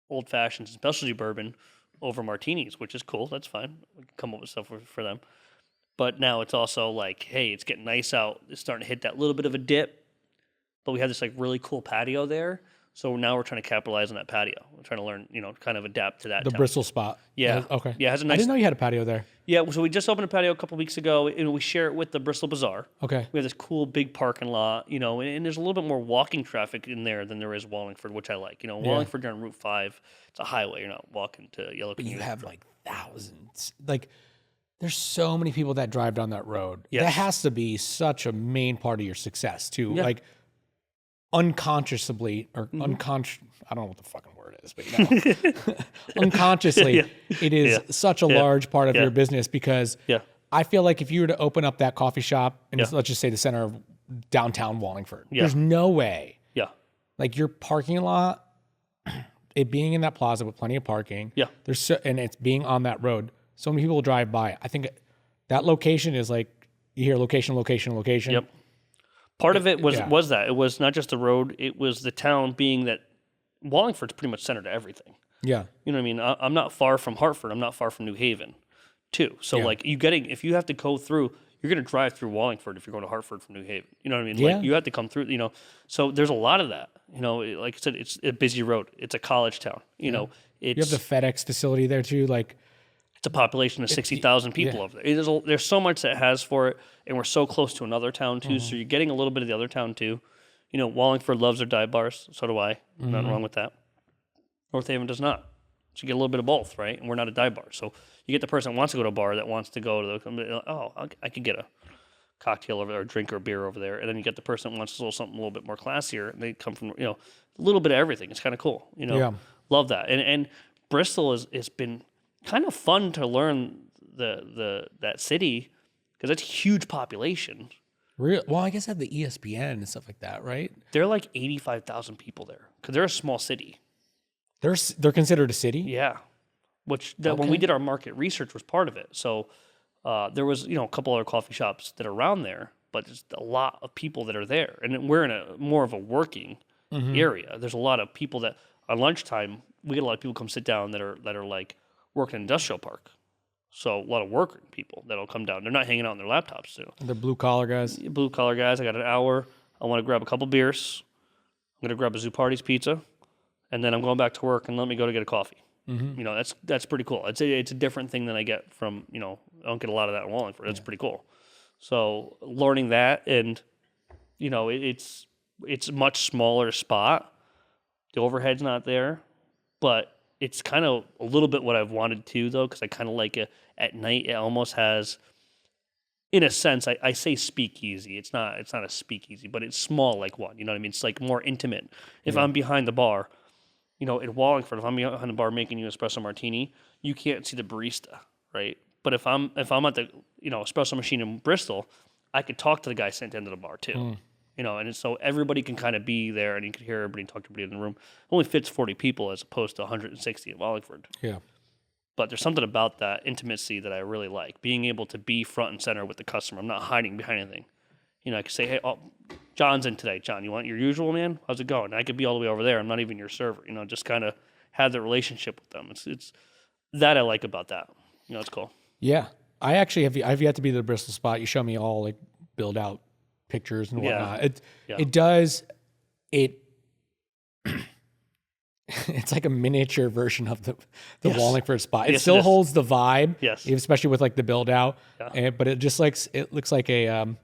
old fashions and specialty bourbon over martinis, which is cool. That's fine. We can come up with stuff for them. But now it's also like, hey, it's getting nice out. It's starting to hit that little bit of a dip, but we have this like really cool patio there. So now we're trying to capitalize on that patio. We're trying to learn, kind of adapt to that. The Bristol spot. Yeah. Okay. Yeah, it has a nice. I didn't know you had a patio there. Yeah, so we just opened a patio a couple weeks ago, and we share it with the Bristol Bazaar. Okay. We have this cool big parking lot, and there's a little bit more walking traffic in there than there is Wallingford, which I like. Wallingford, you're on Route 5. It's a highway. You're not walking to Yellow King. But you have like thousands. Like, there's so many people that drive down that road. Yes. That has to be such a main part of your success too. Yeah. Like, unconsciously or unconscious. I don't know what the fucking word is, but unconsciously, it is such a large part of your business because I feel like if you were to open up that coffee shop in, let's just say, the center of downtown Wallingford, there's no way. Yeah. Like, your parking lot, it being in that plaza with plenty of parking. Yeah. And it's being on that road. So many people drive by. I think that location is like, you hear location. Yep. Part of it was that. It was not just the road, it was the town, being that Wallingford's pretty much center to everything. Yeah. You know what I mean? I'm not far from Hartford. I'm not far from New Haven, too. So, like, if you have to go through, you're going to drive through Wallingford if you're going to Hartford from New Haven. You know what I mean? Yeah. Like, you have to come through, you know. So, there's a lot of that. You know, like I said, it's a busy road. It's a college town. You know, You have the FedEx facility there, too. Like, it's a population of 60,000 people over there. There's so much that it has for it, and we're so close to another town, too. So, you're getting a little bit of the other town, too. You know, Wallingford loves their dive bars. So do I. Nothing wrong with that. North Haven does not. So you get a little bit of both, right? And we're not a dive bar. So you get the person that wants to go to a bar, that wants to go to I could get a cocktail over there, or drink or beer over there. And then you get the person that wants something a little bit more classier. And they come from, you know, a little bit of everything. It's kind of cool. You know, love that. And Bristol has been kind of fun to learn that city, because it's a huge population. Real? Well, I guess at the ESPN and stuff like that, right? They're like 85,000 people there, because they're a small city. They're considered a city? Yeah. Which when we did our market research was part of it. So there was, you know, a couple other coffee shops that are around there, but there's a lot of people that are there. And we're in a more of a working area. There's a lot of people that on lunchtime, we get a lot of people come sit down that are like working in industrial park. So a lot of working people that'll come down. They're not hanging out on their laptops. So. They're blue collar guys. Blue collar guys. I got an hour. I want to grab a couple beers. I'm going to grab a Zupardi's pizza. And then I'm going back to work, and let me go to get a coffee. You know, that's pretty cool. It's a different thing than I get from, you know, I don't get a lot of that in Wallingford. That's pretty cool. So learning that, and, you know, it's a much smaller spot. The overhead's not there, but it's kind of a little bit what I've wanted to, though, because I kind of like it at night. It almost has, in a sense, I say speakeasy. It's not a speakeasy, but it's small like one. You know what I mean? It's like more intimate. If I'm behind the bar, you know, in Wallingford, if I'm behind the bar making you espresso martini, you can't see the barista, right? But if I'm at the, you know, espresso machine in Bristol, I could talk to the guy sent into the bar too. You know, and so everybody can kind of be there, and you can hear everybody and talk to everybody in the room. It only fits 40 people as opposed to 160 at Wallingford. Yeah. But there's something about that intimacy that I really like, being able to be front and center with the customer. I'm not hiding behind anything. You know, I could say, hey, John's in today. John, you want your usual, man? How's it going? And I could be all the way over there. I'm not even your server. You know, just kind of have the relationship with them. It's that I like about that. You know, it's cool. Yeah. I actually I've yet to be to the Bristol spot. You show me all like build out pictures and whatnot. It does it's like a miniature version of the Wallingford spot. It still holds the vibe, especially with like the build out. But it just like it looks like a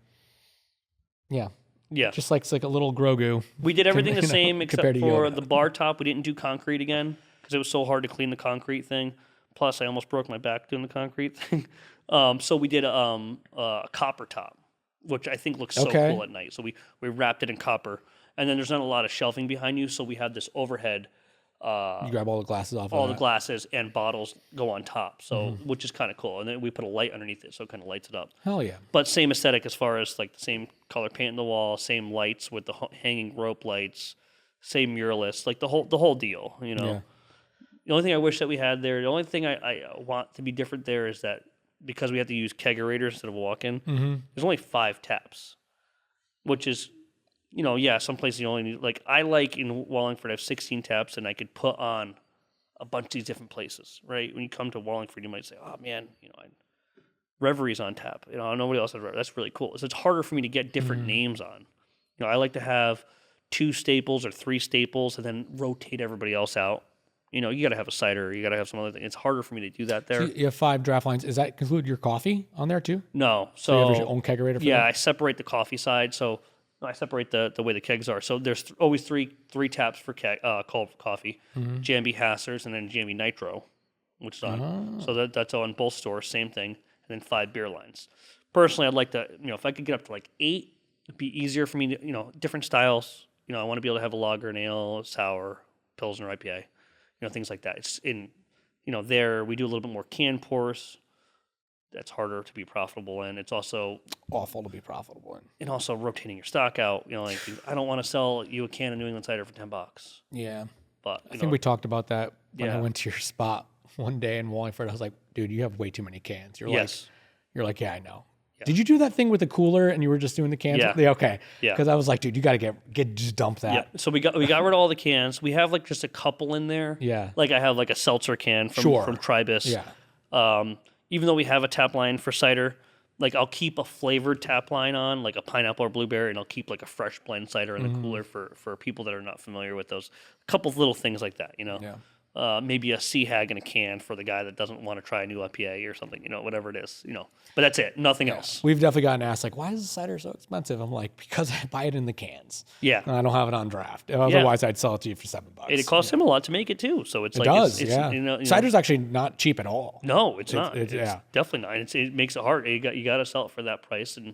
just like it's like a little Grogu. We did everything the same except for the bar top. We didn't do concrete again because it was so hard to clean the concrete thing. Plus, I almost broke my back doing the concrete thing. So we did a copper top, which I think looks so cool at night. So we wrapped it in copper, and then there's not a lot of shelving behind you, so we had this overhead. You grab all the glasses off. All the glasses and bottles go on top, so which is kind of cool. And then we put a light underneath it, so it kind of lights it up. Hell yeah! But same aesthetic as far as like the same color paint in the wall, same lights with the hanging rope lights, same muralist, like the whole deal. You know, the only thing I wish that we had there, the only thing I want to be different there is that because we have to use kegerators instead of walk-in, there's only 5 taps, which is. You know, some places you only need, like, I like in Wallingford, I have 16 taps, and I could put on a bunch of these different places, right? When you come to Wallingford, you might say, oh, man, you know, Reverie's on tap. You know, nobody else has Reverie. That's really cool. So it's harder for me to get different names on. You know, I like to have 2 staples or 3 staples and then rotate everybody else out. You know, you got to have a cider. You got to have some other thing. It's harder for me to do that there. So you have 5 draft lines. Does that include your coffee on there, too? No. So you have your own kegerator for that? I separate the coffee side, so... I separate the way the kegs are. So there's always three taps for cold coffee, Jambi Hassers, and then Jambi Nitro, which is on. So that's on both stores, same thing, and then 5 beer lines. Personally, I'd like to, you know, if I could get up to like 8, it'd be easier for me to, you know, different styles. You know, I want to be able to have a lager, an ale, sour, Pilsner, IPA, you know, things like that. It's in, you know, there we do a little bit more can pours. That's harder to be profitable in. It's also awful to be profitable in. And also rotating your stock out. You know, like I don't want to sell you a can of New England cider for $10. Yeah. But I think we talked about that when I went to your spot one day in Wallingford. I was like, dude, you have way too many cans. You're like, You're like, yeah, I know. Yeah. Did you do that thing with the cooler and you were just doing the cans? Yeah. Okay. Yeah. Because I was like, dude, you got to just dump that. Yeah. So we got rid of all the cans. We have like just a couple in there. Yeah. Like I have like a seltzer can from Tribus. Yeah. Even though we have a tap line for cider, like I'll keep a flavored tap line on, like a pineapple or blueberry, and I'll keep like a fresh blend cider in the cooler for people that are not familiar with those. A couple of little things like that, Yeah. Maybe a Sea Hag in a can for the guy that doesn't want to try a new IPA or something, whatever it is, But that's it, nothing else. We've definitely gotten asked, like, why is the cider so expensive? I'm like, because I buy it in the cans. Yeah. And I don't have it on draft. Otherwise, I'd sell it to you for $7. It costs him a lot to make it too, so it's it like does, it's cider's actually not cheap at all. No, it's not. It's definitely not. It makes it hard. You got to sell it for that price, and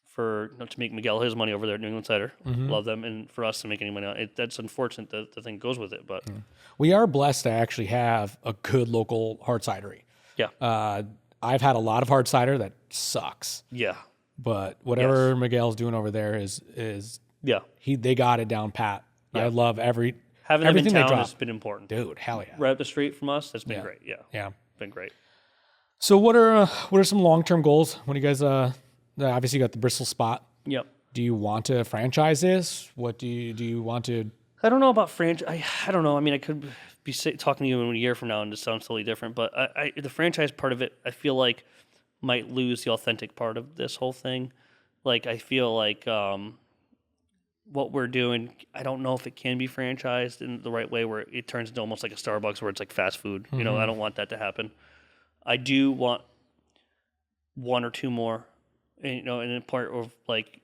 for not to make Miguel his money over there at New England Cider, love them, and for us to make any money on it. That's unfortunate that the thing goes with it, but we are blessed to actually have a good local hard cidery. Yeah, I've had a lot of hard cider that sucks. Yeah, but whatever Miguel's doing over there is they got it down pat. Yeah. I love having them in town has been important, dude. Hell yeah, right up the street from us. That's been great. Yeah, been great. So what are some long-term goals? When you guys obviously you got the Bristol spot. Yep. Do you want to franchise this? What do you want to? I don't know about franchise. I don't know. I mean, I could be talking to you in a year from now and it sounds totally different. But the franchise part of it, I feel like might lose the authentic part of this whole thing. Like I feel like what we're doing, I don't know if it can be franchised in the right way where it turns into almost like a Starbucks where it's like fast food. I don't want that to happen. I do want one or two more. And in part of like,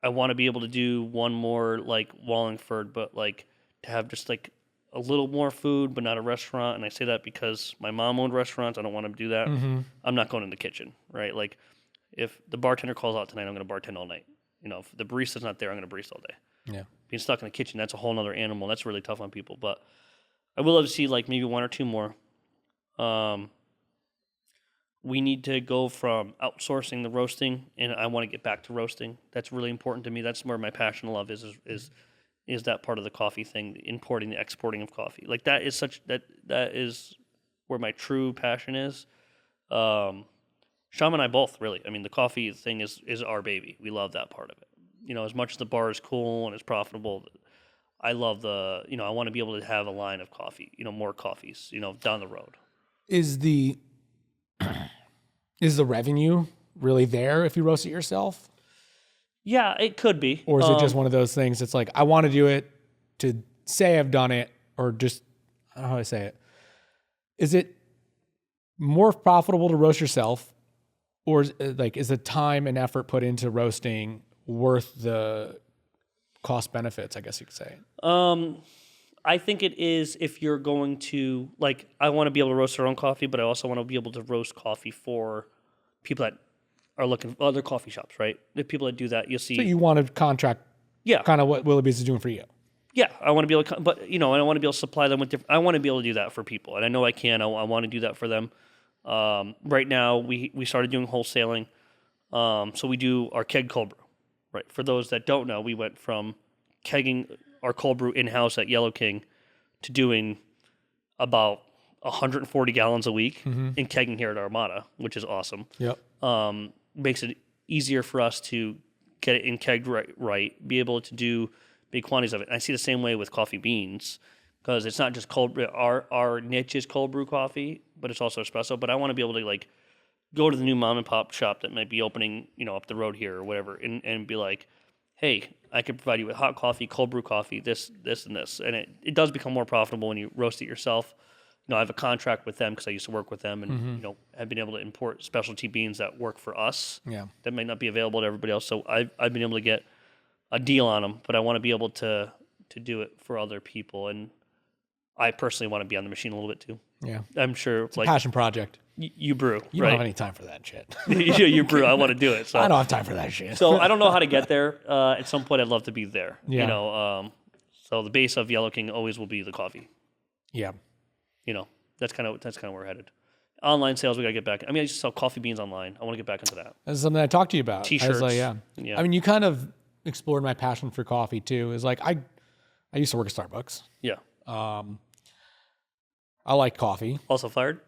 I want to be able to do one more like Wallingford, but like to have just like a little more food, but not a restaurant. And I say that because my mom owned restaurants. I don't want to do that. I'm not going in the kitchen, right? Like if the bartender calls out tonight, I'm going to bartend all night. If the barista's not there, I'm going to barista all day. Yeah. Being stuck in the kitchen, that's a whole nother animal. That's really tough on people. But I would love to see like maybe one or two more. We need to go from outsourcing the roasting, and I want to get back to roasting. That's really important to me. That's where my passion and love is that part of the coffee thing, the importing, the exporting of coffee. Like that is where my true passion is. Sham and I both really. I mean, the coffee thing is our baby. We love that part of it. As much as the bar is cool and it's profitable, I love I want to be able to have a line of coffee. More coffees. Down the road. Is the revenue really there if you roast it yourself? Yeah, it could be. Or is it just one of those things? It's like, I want to do it to say I've done it, or just, I don't know how to say it. Is it more profitable to roast yourself, or is the time and effort put into roasting worth the cost benefits, I guess you could say? I think it is if you're going to, like, I want to be able to roast our own coffee, but I also want to be able to roast coffee for people that are looking for other coffee shops, right? The people that do that, you'll see. So you want to contract kind of what Willoughby's is doing for you. Yeah, I want to be able to, but, I want to be able to supply them with I want to be able to do that for people, and I know I can. I want to do that for them. Right now, we started doing wholesaling, so we do our keg cold brew, right? For those that don't know, we went from kegging our cold brew in-house at Yellow King to doing about 140 gallons a week in kegging here at Armada, which is awesome. Yep. Makes it easier for us to get it in kegged right, be able to do big quantities of it. And I see the same way with coffee beans, because it's not just cold brew. Our niche is cold brew coffee, but it's also espresso. But I want to be able to like go to the new mom and pop shop that might be opening, up the road here or whatever, and be like, hey, I could provide you with hot coffee, cold brew coffee, this, and this. And it does become more profitable when you roast it yourself. I have a contract with them because I used to work with them and, have been able to import specialty beans that work for us. Yeah. That might not be available to everybody else. So I've been able to get a deal on them, but I want to be able to do it for other people. And I personally want to be on the machine a little bit too. Yeah. I'm sure. It's a passion project. You brew, You don't have any time for that shit. You brew. I want to do it. So I don't have time for that shit. So I don't know how to get there. At some point, I'd love to be there. Yeah. So the base of Yellow King always will be the coffee. Yeah. That's kind of where we're headed. Online sales, we got to get back. I mean, I used to sell coffee beans online. I want to get back into that. That's something I talked to you about. T-shirts. Yeah. I mean, you kind of explored my passion for coffee too. Is like I used to work at Starbucks. Yeah. I like coffee. Also fired?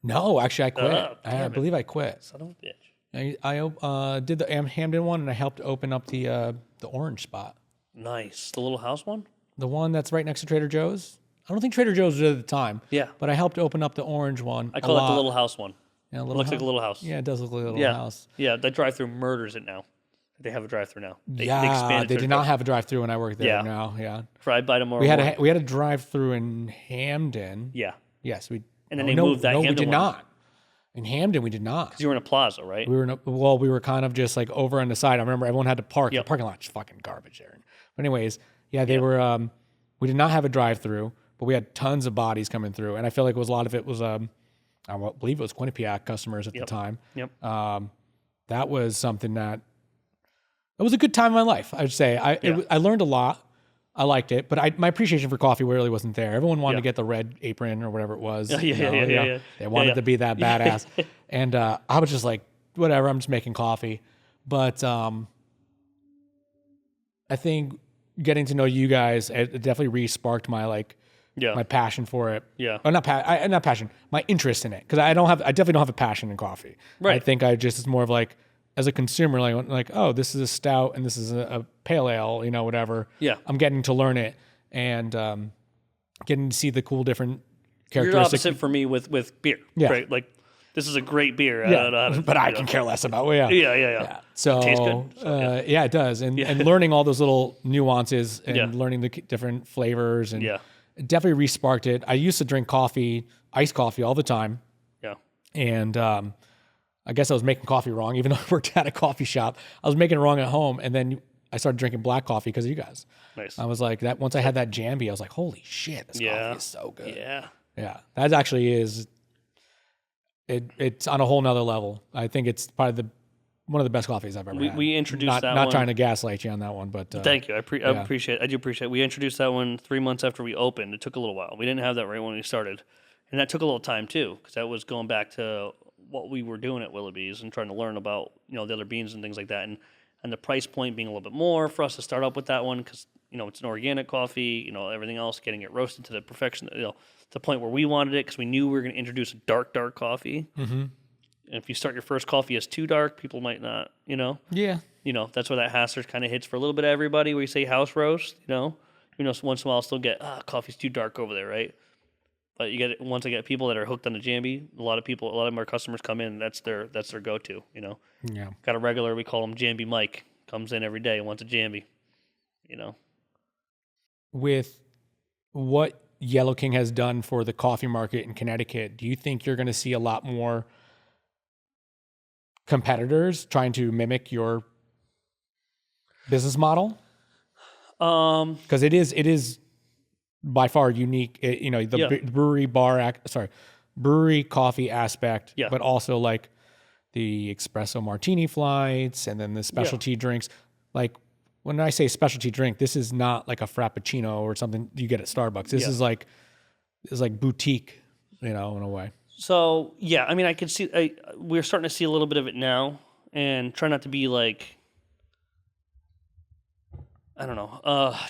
No, actually, I quit. Oh, I damn it. believe I quit. Son of a bitch. I did the Hamden one, and I helped open up the orange spot. Nice. The little house one? The one that's right next to Trader Joe's. I don't think Trader Joe's was at the time. Yeah. But I helped open up the orange one. I call it the little house one. Yeah, It looks like a little house. Yeah, it does look like a little house. Yeah, that drive-through murders it now. They have a drive-through now. They They did not have a drive-through when I worked there. Yeah. No, yeah. Fried by tomorrow. We had a drive-through in Hamden. Yeah. Yes, we. And then they moved that No, we Hamden did one. not. In Hamden, we did not. You were in a plaza, right? We were kind of just like over on the side. I remember everyone had to park. Yep. The parking lot's fucking garbage there. But anyways, yeah, they were. We did not have a drive-through, but we had tons of bodies coming through, and I feel like a lot of it was. I believe it was Quinnipiac customers at the time. Yep. That was something that. It was a good time in my life. I'd say I learned a lot. I liked it, but my appreciation for coffee really wasn't there. Everyone wanted to get the red apron or whatever it was. Yeah. They wanted to be that badass. And I was just like, whatever, I'm just making coffee. But I think getting to know you guys, it definitely re-sparked my my passion for it. Yeah. Or not passion, my interest in it. Because I definitely don't have a passion in coffee. Right. I think it's more of like, as a consumer, like, oh, this is a stout and this is a pale ale, whatever. Yeah. I'm getting to learn it and getting to see the cool different You're characteristics. opposite for me with beer. Yeah. Right? Like, this is a great beer. Yeah. I don't know how to, but I can care less about it. Yeah. So, It tastes good. yeah, it does. And learning all those little nuances and learning the different flavors and it definitely re-sparked it. I used to drink iced coffee all the time. Yeah. And I guess I was making coffee wrong, even though I worked at a coffee shop. I was making it wrong at home, and then I started drinking black coffee because of you guys. Nice. I was like that. Once I had that Jambi, I was like, "Holy shit, this coffee is so good." Yeah. That actually is. It's on a whole nother level. I think it's probably one of the best coffees I've ever had. We introduced not, that not one. trying to gaslight you on that one, but Thank you. I appreciate it. I do appreciate it. We introduced that one 3 months after we opened. It took a little while. We didn't have that right when we started. And that took a little time too, because that was going back to what we were doing at Willoughby's and trying to learn about, the other beans and things like that. And the price point being a little bit more for us to start up with that one because, it's an organic coffee, everything else, getting it roasted to the perfection, to the point where we wanted it because we knew we were going to introduce a dark coffee. Mm-hmm. And if you start your first coffee as too dark, people might not, Yeah. That's where that Hassler kind of hits for a little bit of everybody where you say house roast, once in a while I'll still get, coffee's too dark over there, right? But once I get people that are hooked on the Jambi, a lot of our customers come in, that's their go-to, Yeah. Got a regular, we call him Jambi Mike, comes in every day and wants a Jambi, With what Yellow King has done for the coffee market in Connecticut, do you think you're going to see a lot more competitors trying to mimic your business model? Because it is by far unique. Brewery coffee aspect, but also like the espresso martini flights and then the specialty drinks. Like when I say specialty drink, this is not like a frappuccino or something you get at Starbucks. This is like boutique, in a way. So yeah, I mean, I could see we're starting to see a little bit of it now, and try not to be like, I don't know,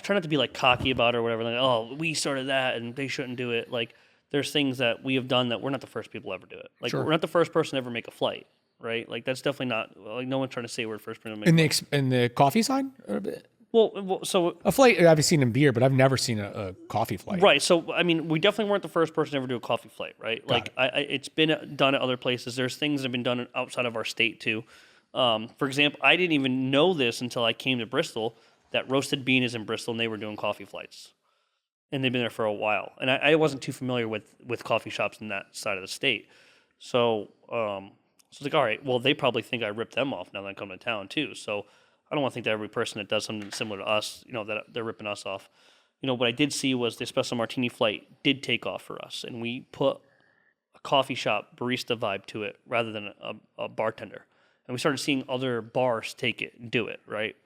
try not to be like cocky about it or whatever. Like, oh, we started that and they shouldn't do it. Like, there's things that we have done that we're not the first people to ever do it. Like, Sure. We're not the first person to ever make a flight, right? Like, that's definitely not, like, no one's trying to say we're the first person to make a flight. In the coffee side? Well, so A flight I've seen in beer, but I've never seen a coffee flight. right. So I mean, we definitely weren't the first person to ever do a coffee flight, right? Like, it's been done at other places. There's things that have been done outside of our state too. For example, I didn't even know this until I came to Bristol that Roasted Bean is in Bristol and they were doing coffee flights, and they've been there for a while. And I wasn't too familiar with coffee shops in that side of the state, so it's like, all right, well, they probably think I ripped them off now that I come to town too. So I don't want to think that every person that does something similar to us, that they're ripping us off. What I did see was the espresso martini flight did take off for us, and we put a coffee shop barista vibe to it rather than a bartender. And we started seeing other bars take it and do it, right?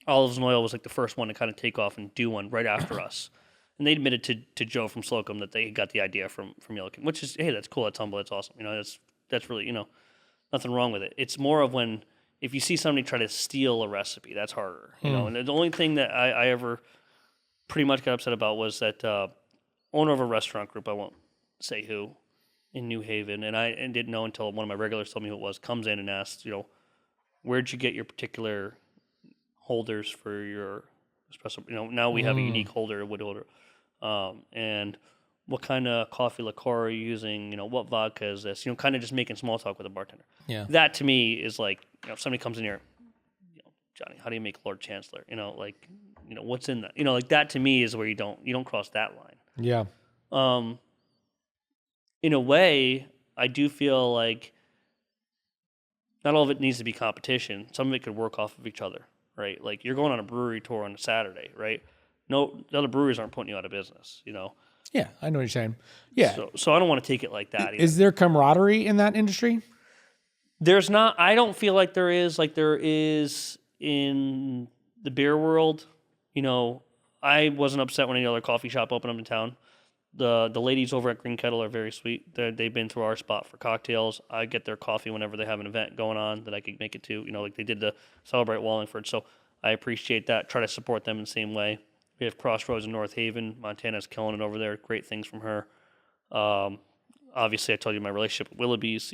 Olives and Oil was like the first one to kind of take off and do one right after us. And they admitted to Joe from Slocum that they got the idea from Yellow King, which is, hey, that's cool, that's humble, that's awesome. That's really, nothing wrong with it. It's more of when, if you see somebody try to steal a recipe, that's harder, And the only thing that I ever pretty much got upset about was that owner of a restaurant group, I won't say who, in New Haven, and I didn't know until one of my regulars told me who it was. Comes in and asks, where'd you get your particular holders for your espresso? Now we have a unique holder, a wood holder, and what kind of coffee liqueur are you using? What vodka is this? Kind of just making small talk with a bartender. Yeah. That to me is like, if somebody comes in here, Johnny, how do you make Lord Chancellor? What's in that? Like that to me is where you don't cross that line. Yeah. In a way, I do feel like not all of it needs to be competition. Some of it could work off of each other, right? Like you're going on a brewery tour on a Saturday, right? No, the other breweries aren't putting you out of business, Yeah, I know what you're saying. Yeah. So I don't want to take it like that. Is there camaraderie in that industry? There's not. I don't feel like there is in the beer world. I wasn't upset when any other coffee shop opened up in town. The ladies over at Green Kettle are very sweet. They've been through our spot for cocktails. I get their coffee whenever they have an event going on that I could make it to. Like they did to celebrate Wallingford. So I appreciate that. Try to support them in the same way. We have Crossroads in North Haven. Montana's killing it over there. Great things from her. Obviously, I told you my relationship with Willoughby's.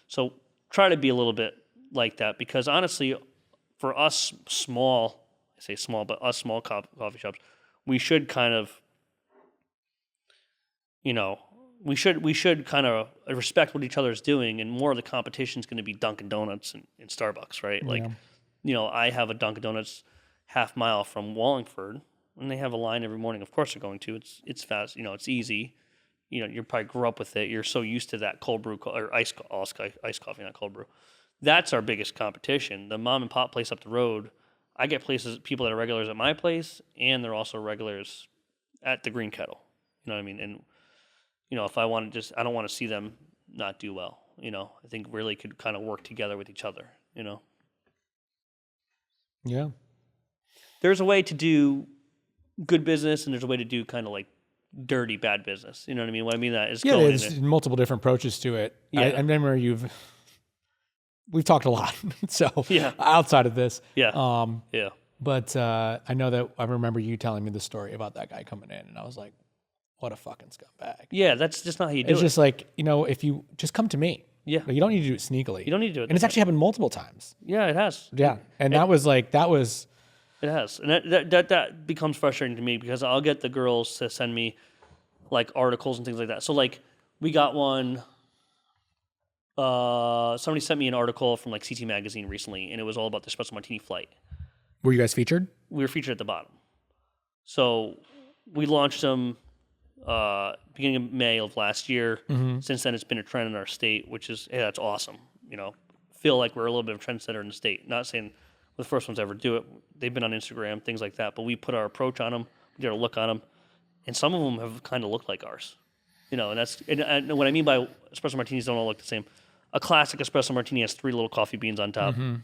So try to be a little bit like that because honestly, for us small, I say small, but us small coffee shops, we should kind of, we should kind of respect what each other is doing, and more of the competition is going to be Dunkin' Donuts and Starbucks, right? Like, I have a Dunkin' Donuts half mile from Wallingford, and they have a line every morning. Of course, they're going to. It's fast. It's easy. You probably grew up with it. You're so used to that cold brew or iced coffee, not cold brew. That's our biggest competition. The mom and pop place up the road. I get people that are regulars at my place, and they're also regulars at the Green Kettle. You know what I mean? And if I want to I don't want to see them not do well. I think really could kind of work together with each other. Yeah. There's a way to do good business, and there's a way to do kind of like dirty bad business. You know what I mean? What I mean that is there's multiple different approaches to it. Yeah. I remember we've talked a lot. So yeah. Outside of this. Yeah. Yeah. But I know that I remember you telling me the story about that guy coming in, and I was like, what a fucking scumbag. Yeah, that's just not how you do it. It's just like, if you just come to me. Yeah. Like, you don't need to do it sneakily. You don't need to do it. And it's actually happened multiple times. Yeah, it has. Yeah. And that was. It has. And that becomes frustrating to me because I'll get the girls to send me like articles and things like that. So like we got one, somebody sent me an article from like CT magazine recently, and it was all about the espresso martini flight. Were you guys featured? We were featured at the bottom. So we launched them beginning of May of last year. Mm-hmm. Since then, it's been a trend in our state, which is, that's awesome. Feel like we're a little bit of a trendsetter in the state. Not saying we're the first ones to ever do it. They've been on Instagram, things like that. But we put our approach on them. We did a look on them. And some of them have kind of looked like ours. And that's and what I mean by espresso martinis don't all look the same. A classic espresso martini has 3 little coffee beans on top. Mm-hmm.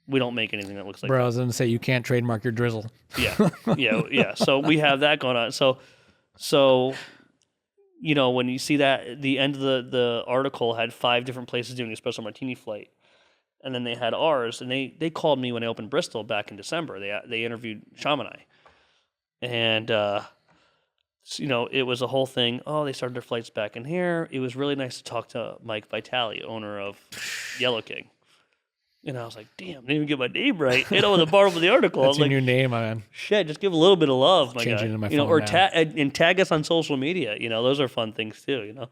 We don't make anything that looks like that. I was going to say, you can't trademark your drizzle. Yeah. So we have that going on. So when you see that, the end of the article had 5 different places doing the espresso martini flight. And then they had ours, and they called me when I opened Bristol back in December. They interviewed Chamonix. And, it was a whole thing. Oh, they started their flights back in here. It was really nice to talk to Mike Vitale, owner of Yellow King. And I was like, damn, I didn't even get my name right. The bar with the article. That's your new name, man. Shit, just give a little bit of love, my guy. Change it in my phone now. And tag us on social media. Those are fun things too.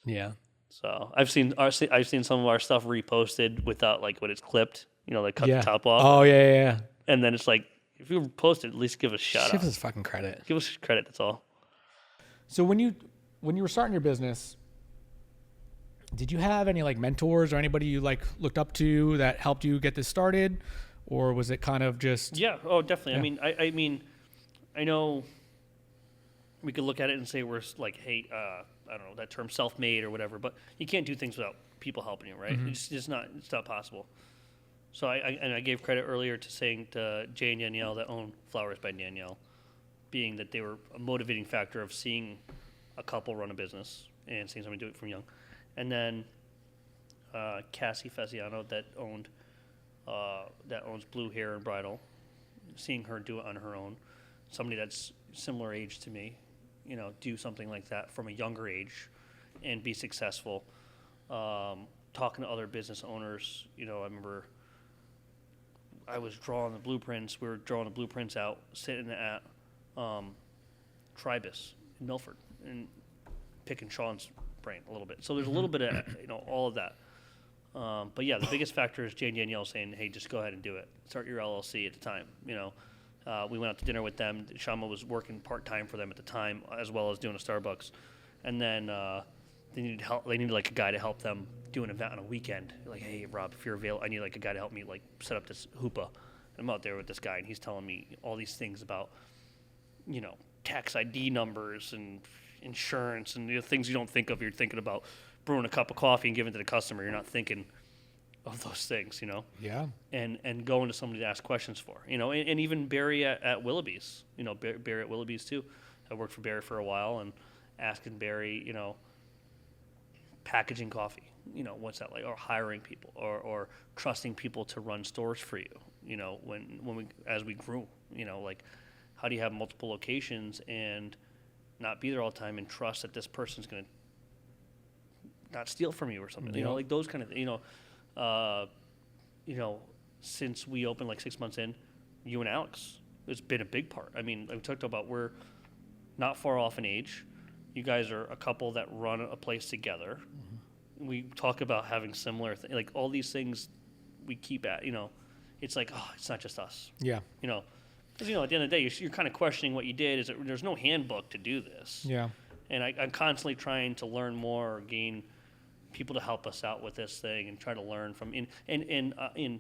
Yeah. So I've seen some of our stuff reposted without when it's clipped. They cut the top off. Oh yeah. And then it's like, if you post it, at least give us a shout out. Give us fucking credit. Give us credit. That's all. So when you were starting your business, did you have any mentors or anybody you looked up to that helped you get this started, or was it kind of just? Yeah. Oh, definitely. Yeah. I mean, I know we could look at it and say we're hey, I don't know that term self-made or whatever, but you can't do things without people helping you, right? Mm-hmm. It's not possible. So I gave credit earlier to saying to Jay and Danielle that own Flowers by Danielle, being that they were a motivating factor of seeing a couple run a business and seeing somebody do it from young. And then Cassie Faziano that owns Blue Hair and Bridal, seeing her do it on her own, somebody that's similar age to me, do something like that from a younger age, and be successful. Talking to other business owners, I remember I was drawing the blueprints. We were drawing the blueprints out, sitting at Tribus in Milford, and picking Sean's brain a little bit. So there's a little bit of all of that. But yeah, the biggest factor is Jay and Danielle saying, "Hey, just go ahead and do it. Start your LLC at the time." We went out to dinner with them. Shama was working part-time for them at the time, as well as doing a Starbucks. And then they needed help. They needed like a guy to help them do an event on a weekend. Like, "Hey, Rob, if you're available, I need like a guy to help me like set up this hoopah." And I'm out there with this guy, and he's telling me all these things about, tax ID numbers and insurance and the things you don't think of. You're thinking about brewing a cup of coffee and giving it to the customer. You're not thinking of those things, Yeah. And going to somebody to ask questions for, and even Barry at Willoughby's, Barry at Willoughby's too. I worked for Barry for a while and asking Barry, packaging coffee, what's that like, or hiring people or trusting people to run stores for you, as we grew, like how do you have multiple locations and not be there all the time and trust that this person's going to not steal from you or something, like those kind of things, since we opened like 6 months in, you and Alex, it's been a big part. I mean, we talked about we're not far off in age. You guys are a couple that run a place together. Mm-hmm. We talk about having similar things, like all these things we keep at, it's like, oh, it's not just us. Yeah. Because, at the end of the day, you're kind of questioning what you did. There's no handbook to do this. Yeah. And I'm constantly trying to learn more or gain people to help us out with this thing and try to learn from in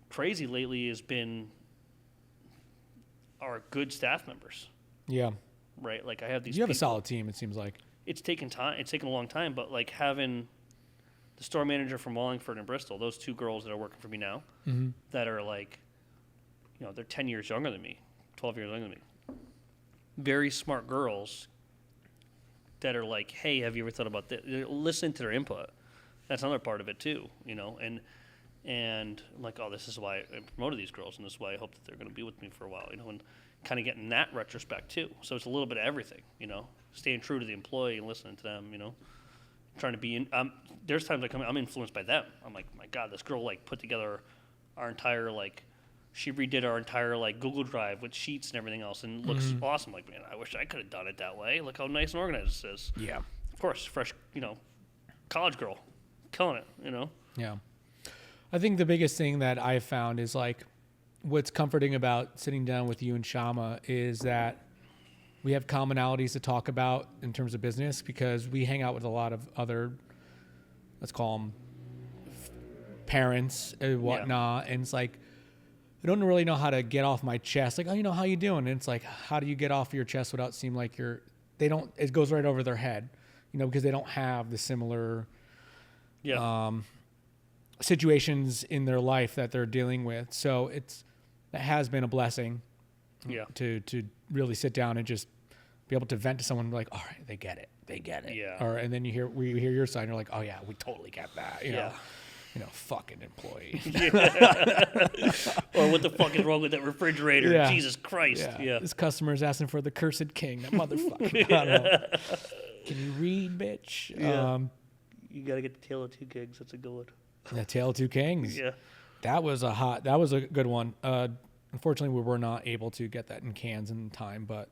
crazy lately has been our good staff members. Yeah. Right. Like I have these. You have a solid team. It seems like it's taken time. It's taken a long time, but like having the store manager from Wallingford and Bristol, those two girls that are working for me now, mm-hmm. that are like, they're 10 years younger than me, 12 years younger than me. Very smart girls that are like, "Hey, have you ever thought about this?" Listen to their input. That's another part of it too, and I'm like, "Oh, this is why I promoted these girls, and this is why I hope that they're going to be with me for a while," and kind of getting that retrospect too. So it's a little bit of everything, staying true to the employee and listening to them, trying to be in. There's times I'm influenced by them. I'm like, my God, this girl like put together our entire like. She redid our entire like Google Drive with sheets and everything else, and looks mm-hmm. awesome. Like, man, I wish I could have done it that way. Look how nice and organized this is. Yeah, of course, fresh, college girl, killing it. Yeah, I think the biggest thing that I've found is like, what's comforting about sitting down with you and Shama is that we have commonalities to talk about in terms of business because we hang out with a lot of other, let's call them parents and whatnot, and it's like. I don't really know how to get off my chest. Like, oh, how you doing? And it's like, how do you get off your chest without seem like it goes right over their head, because they don't have the similar situations in their life that they're dealing with. So that has been a blessing to really sit down and just be able to vent to someone like, all right, they get it. Yeah. And then we hear your side and you're like, oh yeah, we totally get that. You know, fucking employee. Or what the fuck is wrong with that refrigerator? Yeah. Jesus Christ. Yeah. This customer's asking for the cursed king. That motherfucker. I don't know. Can you read, bitch? Yeah. You got to get the Tale of Two Kings. That's a good one. The Tale of Two Kings. Yeah. That was a good one. Unfortunately, we were not able to get that in cans in time, but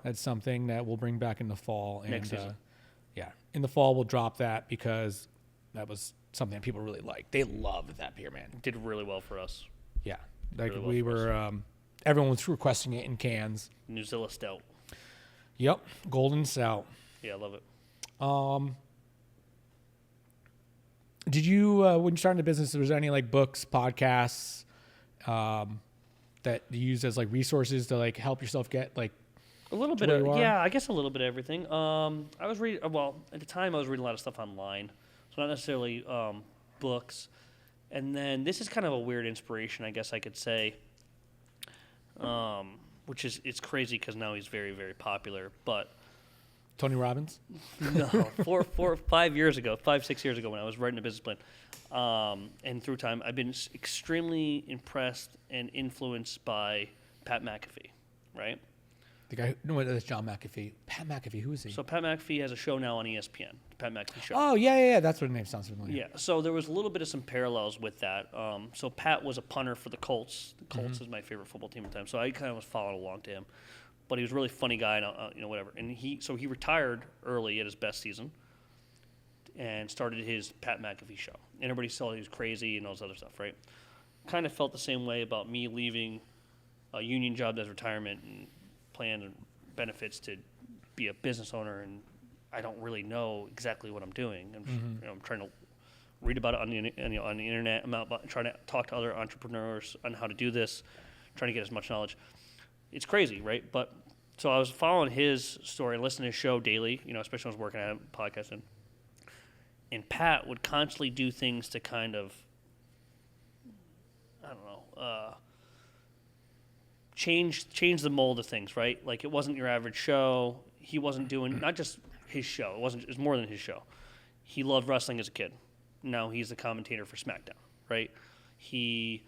that's something that we'll bring back in the fall. Next season. In the fall, we'll drop that because that was something that people really liked. They loved that beer, man. Did really well for us. Yeah. Like really well we were, everyone was requesting it in cans. New Zealand Stout. Yep. Golden Stout. Yeah, I love it. Did you, when you started the business, was there any like books, podcasts, that you used as like resources to like help yourself get like a little bit of, I guess a little bit of everything. I was reading, at the time I was reading a lot of stuff online. So not necessarily books. And then this is kind of a weird inspiration, I guess I could say, which is it's crazy because now he's very, very popular. But Tony Robbins? No, 5 years ago, 6 years ago when I was writing a business plan. And through time, I've been extremely impressed and influenced by Pat McAfee, right? The guy, no, that's John McAfee. Pat McAfee, who is he? So Pat McAfee has a show now on ESPN, Pat McAfee Show. Oh, yeah. That's what the name sounds familiar. Yeah, so there was a little bit of some parallels with that. So Pat was a punter for the Colts. The Colts is my favorite football team at the time, so I kind of was following along to him. But he was a really funny guy, and whatever. And he retired early at his best season and started his Pat McAfee Show. And everybody saw he was crazy and all this other stuff, right? Kind of felt the same way about me leaving a union job as retirement and plans and benefits to be a business owner, and I don't really know exactly what I'm doing. I'm trying to read about it on the internet. I'm trying to talk to other entrepreneurs on how to do this, trying to get as much knowledge. It's crazy, right? But so I was following his story and listening to his show daily, especially when I was working at a podcast, and Pat would constantly do things to kind of, I don't know, change the mold of things, right? Like, it wasn't your average show. He wasn't doing not just his show. It was more than his show. He loved wrestling as a kid. Now he's the commentator for SmackDown, right? He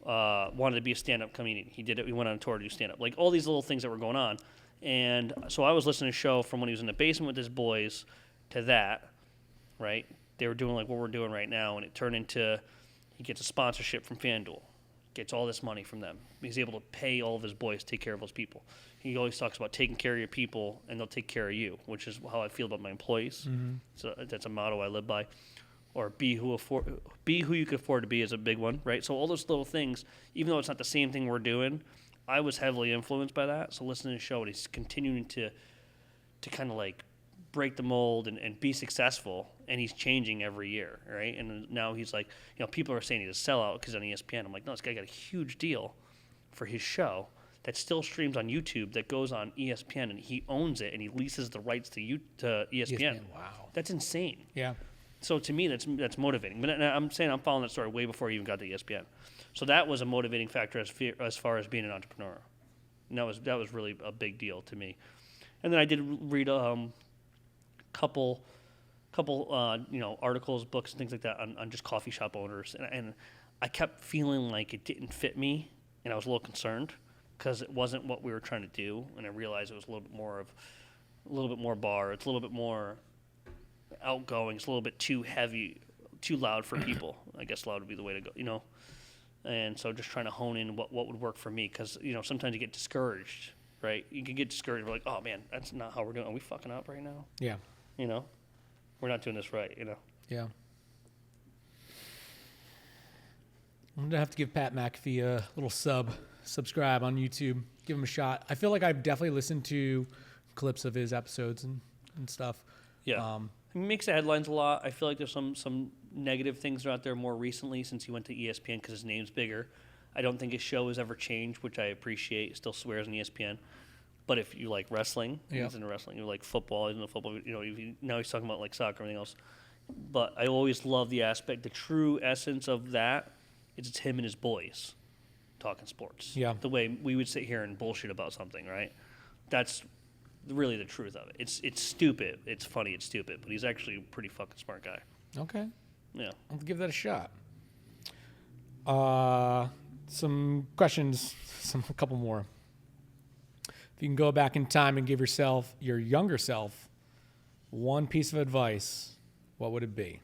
wanted to be a stand-up comedian. He did it. He went on a tour to do stand-up. Like, all these little things that were going on. And so I was listening to a show from when he was in the basement with his boys to that, right? They were doing like what we're doing right now, and it turned into he gets a sponsorship from FanDuel, gets all this money from them. He's able to pay all of his boys to take care of those people. He always talks about taking care of your people, and they'll take care of you, which is how I feel about my employees. So that's a motto I live by. Or be who you can afford to be is a big one, right? So all those little things, even though it's not the same thing we're doing, I was heavily influenced by that. So listening to the show, and he's continuing to kind of like break the mold and be successful, and he's changing every year, right? And now he's like, people are saying he's a sellout because on ESPN. I'm like, no, this guy got a huge deal for his show that still streams on YouTube, that goes on ESPN, and he owns it, and he leases the rights to ESPN. Wow, that's insane. Yeah. So to me, that's motivating. But I'm saying I'm following that story way before he even got to ESPN. So that was a motivating factor as far as being an entrepreneur. And that was really a big deal to me. And then I did read couple articles, books, and things like that on just coffee shop owners, and I kept feeling like it didn't fit me, and I was a little concerned because it wasn't what we were trying to do, and I realized it was a little bit more bar, it's a little bit more outgoing, it's a little bit too heavy, too loud for people. I guess loud would be the way to go, And so just trying to hone in what would work for me, because sometimes you get discouraged, right? You can get discouraged. We're like, oh man, that's not how we're doing. Are we fucking up right now? Yeah. We're not doing this right, Yeah. I'm going to have to give Pat McAfee a little subscribe on YouTube. Give him a shot. I feel like I've definitely listened to clips of his episodes and stuff. Yeah. He makes the headlines a lot. I feel like there's some negative things out there more recently since he went to ESPN because his name's bigger. I don't think his show has ever changed, which I appreciate. He still swears on ESPN. But if you like wrestling, he's into wrestling. You like football, he's into football. Now he's talking about like soccer and everything else. But I always love the aspect, the true essence of that is it's him and his boys talking sports. Yeah. The way we would sit here and bullshit about something, right? That's really the truth of it. It's stupid. It's funny. It's stupid. But he's actually a pretty fucking smart guy. Okay. Yeah. I'll give that a shot. Some questions. A couple more. If you can go back in time and give your younger self, one piece of advice, what would it be?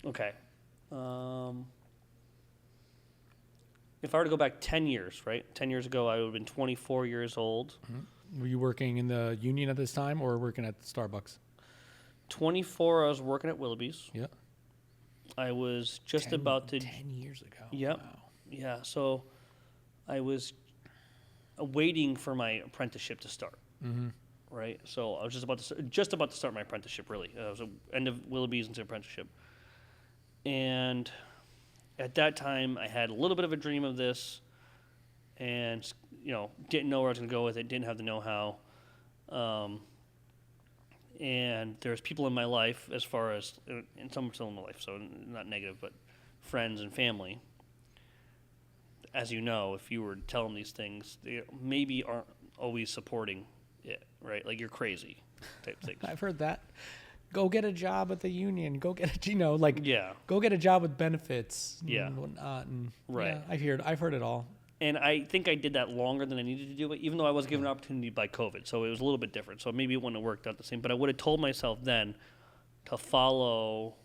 Okay. If I were to go back 10 years, right? 10 years ago, I would have been 24 years old. Mm-hmm. Were you working in the union at this time or working at Starbucks? 24, I was working at Willoughby's. Yeah. I was just about to... 10 years ago. Yep. Wow. Yeah, so I was waiting for my apprenticeship to start. Mm-hmm. Right? So I was just about to start my apprenticeship, really. I was end of Willoughby's into apprenticeship. And at that time, I had a little bit of a dream of this and, didn't know where I was going to go with it, didn't have the know-how. And there's people in my life, as far as, and some are still in my life, so not negative, but friends and family. As you know, if you were to tell them these things, they maybe aren't always supporting it, right? Like, you're crazy type things. I've heard that. go get a job at the union. Go get a, go get a job with benefits. And whatnot. And right. Yeah, I've heard it all. And I think I did that longer than I needed to do it, even though I was given an opportunity by COVID. So it was a little bit different. So maybe it wouldn't have worked out the same. But I would have told myself then to follow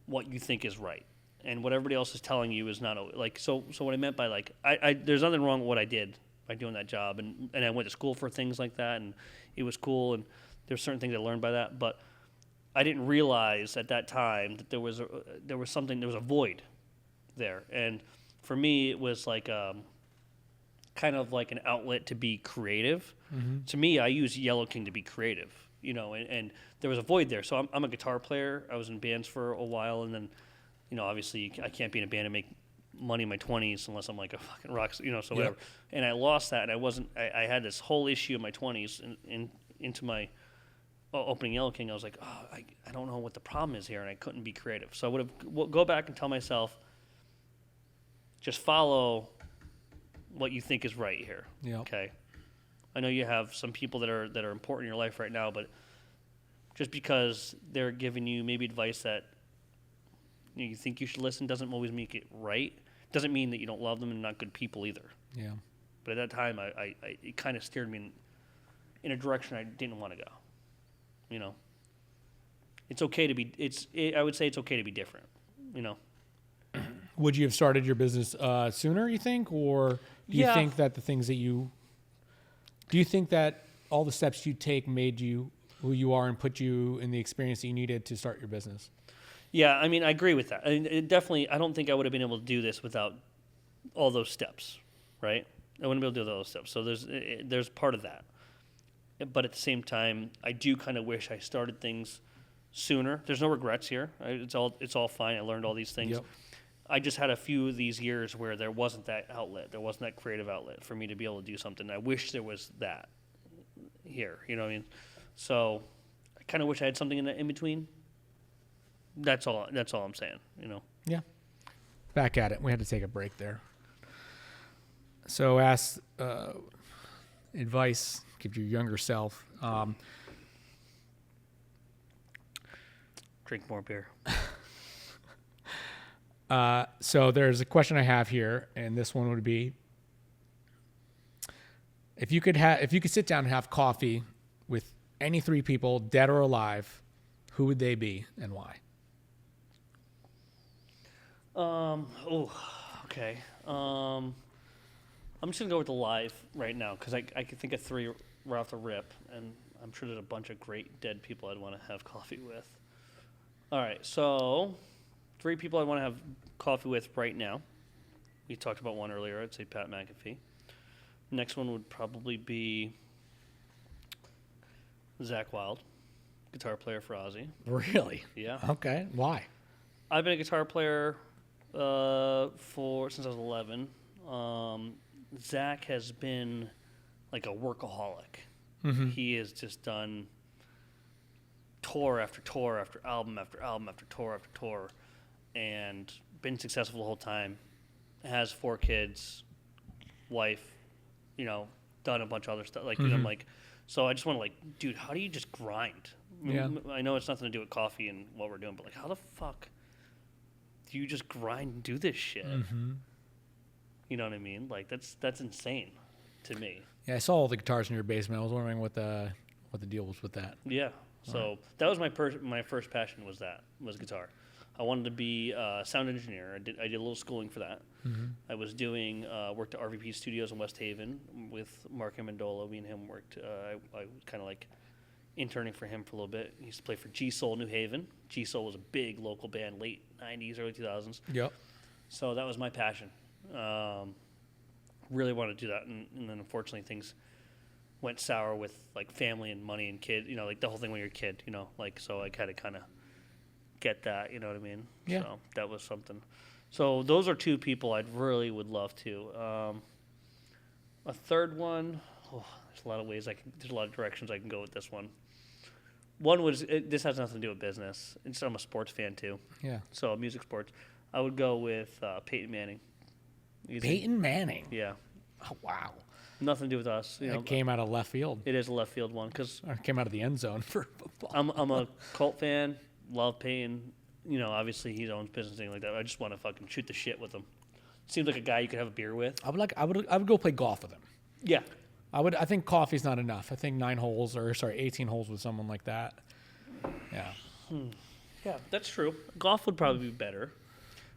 what you think is right. And what everybody else is telling you is not like, so what I meant by like, there's nothing wrong with what I did by doing that job. And I went to school for things like that, and it was cool. And there's certain things I learned by that. But I didn't realize at that time that there was a void there. And for me, it was like kind of like an outlet to be creative. Mm-hmm. To me, I use Yellow King to be creative, and there was a void there. So I'm a guitar player. I was in bands for a while, and then, obviously I can't be in a band and make money in my 20s unless I'm like a fucking rock, so whatever. Yep. And I lost that, and I had this whole issue in my 20s into my opening Yellow King. I was like, I don't know what the problem is here, and I couldn't be creative. So I would have go back and tell myself, just follow what you think is right here. Yep. Okay. I know you have some people that are important in your life right now, but just because they're giving you maybe advice that you think you should listen doesn't always make it right. Doesn't mean that you don't love them and not good people either. Yeah. But at that time, it kind of steered me in a direction I didn't want to go. It's okay to be. I would say it's okay to be different. Would you have started your business sooner, you think? Or do you think that do you think that all the steps you take made you who you are and put you in the experience that you needed to start your business? Yeah, I mean, I agree with that. I don't think I would have been able to do this without all those steps, right? I wouldn't be able to do all those steps. So there's part of that. But at the same time, I do kind of wish I started things sooner. There's no regrets here. It's all fine. I learned all these things. Yep. I just had a few of these years where there wasn't that outlet. There wasn't that creative outlet for me to be able to do something. I wish there was that here. You know what I mean? So I kind of wish I had something in between. That's all I'm saying. Yeah. Back at it. We had to take a break there. So ask advice. Give your younger self. Drink more beer. So there's a question I have here, and this one would be: if you could sit down and have coffee with any three people, dead or alive, who would they be and why? Okay. I'm just gonna go with alive right now because I can think of three right off the rip, and I'm sure there's a bunch of great dead people I'd want to have coffee with. All right, so 3 people I want to have coffee with right now. We talked about one earlier. I'd say Pat McAfee. Next one would probably be Zach Wilde, guitar player for Ozzy. Really? Yeah. Okay. Why? I've been a guitar player since I was 11. Zach has been like a workaholic. Mm-hmm. He has just done tour after tour after album after album after tour after tour, and been successful the whole time. Has 4 kids, wife, done a bunch of other stuff. Like, I'm like, so I just want to dude, how do you just grind? Yeah. I know it's nothing to do with coffee and what we're doing, but how the fuck do you just grind and do this shit? Mm-hmm. You know what I mean? That's insane to me. Yeah, I saw all the guitars in your basement. I was wondering what the deal was with that. Yeah. So that was my first passion was guitar. I wanted to be a sound engineer. I did a little schooling for that. Mm-hmm. I was doing worked at RVP Studios in West Haven with Mark Amendola. Me and him worked. I was kind of interning for him for a little bit. He used to play for G Soul New Haven. G Soul was a big local band, late 90s, early 2000s. Yep. So that was my passion. Really wanted to do that, and then unfortunately things went sour with family and money and kid. The whole thing when you're a kid. So I had to kind of get that. You know what I mean? Yeah. So that was something. So those are 2 people I'd really would love to. A third one. There's a lot of ways there's a lot of directions I can go with this one. One was this has nothing to do with business. I'm a sports fan too. Yeah. So music, sports. I would go with Peyton Manning. Peyton Manning. Yeah. Oh, wow. Nothing to do with us. It came out of left field. It is a left field one because It came out of the end zone for football. I'm a Colt fan. Love Peyton. Obviously he owns business, thing like that. I just want to fucking shoot the shit with him. Seems like a guy you could have a beer with. I would go play golf with him. Yeah. I think coffee's not enough. I think 18 holes with someone like that. Yeah. Yeah, that's true. Golf would probably be better.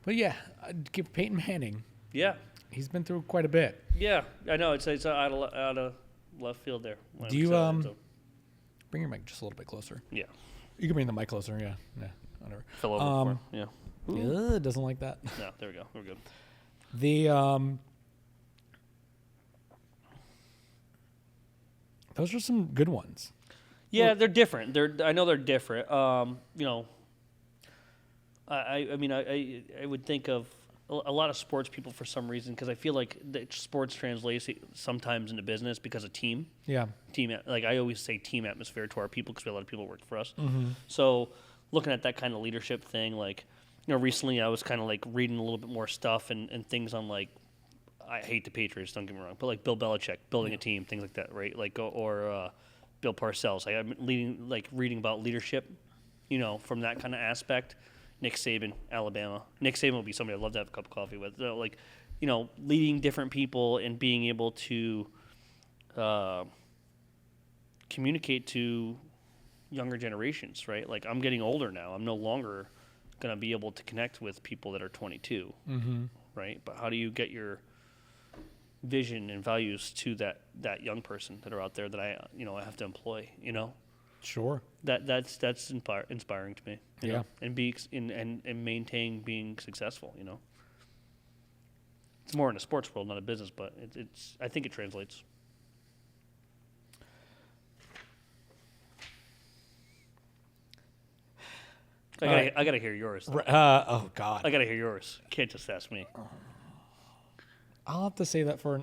But yeah, I'd give Peyton Manning. Yeah. He's been through quite a bit. Yeah, I know. It's out of left field there. Do you bring your mic just a little bit closer? Yeah. You can bring the mic closer. Yeah. Whatever. Fell over. Yeah. Yeah, doesn't like that. No, there we go. We're good. Those are some good ones. Yeah, they're different. I know they're different. I would think of a lot of sports people for some reason because I feel like sports translates sometimes into business because of team. Yeah. Like I always say team atmosphere to our people because we have a lot of people work for us. Mm-hmm. So looking at that kind of leadership thing, like, recently I was kind of like reading a little bit more stuff and things on like, I hate the Patriots, don't get me wrong, but like Bill Belichick, building a team, things like that, right? Like, or Bill Parcells. I'm reading about leadership, from that kind of aspect. Nick Saban, Alabama. Nick Saban would be somebody I'd love to have a cup of coffee with. Leading different people and being able to communicate to younger generations, right? Like, I'm getting older now. I'm no longer going to be able to connect with people that are 22, right? But how do you get your vision and values to that young person that are out there that I have to employ, Sure. That's inspiring to me. You know? And and maintain being successful. It's more in a sports world, not a business, but it's I think it translates. I gotta hear yours. Oh God. I gotta hear yours. You can't just ask me. I'll have to say that for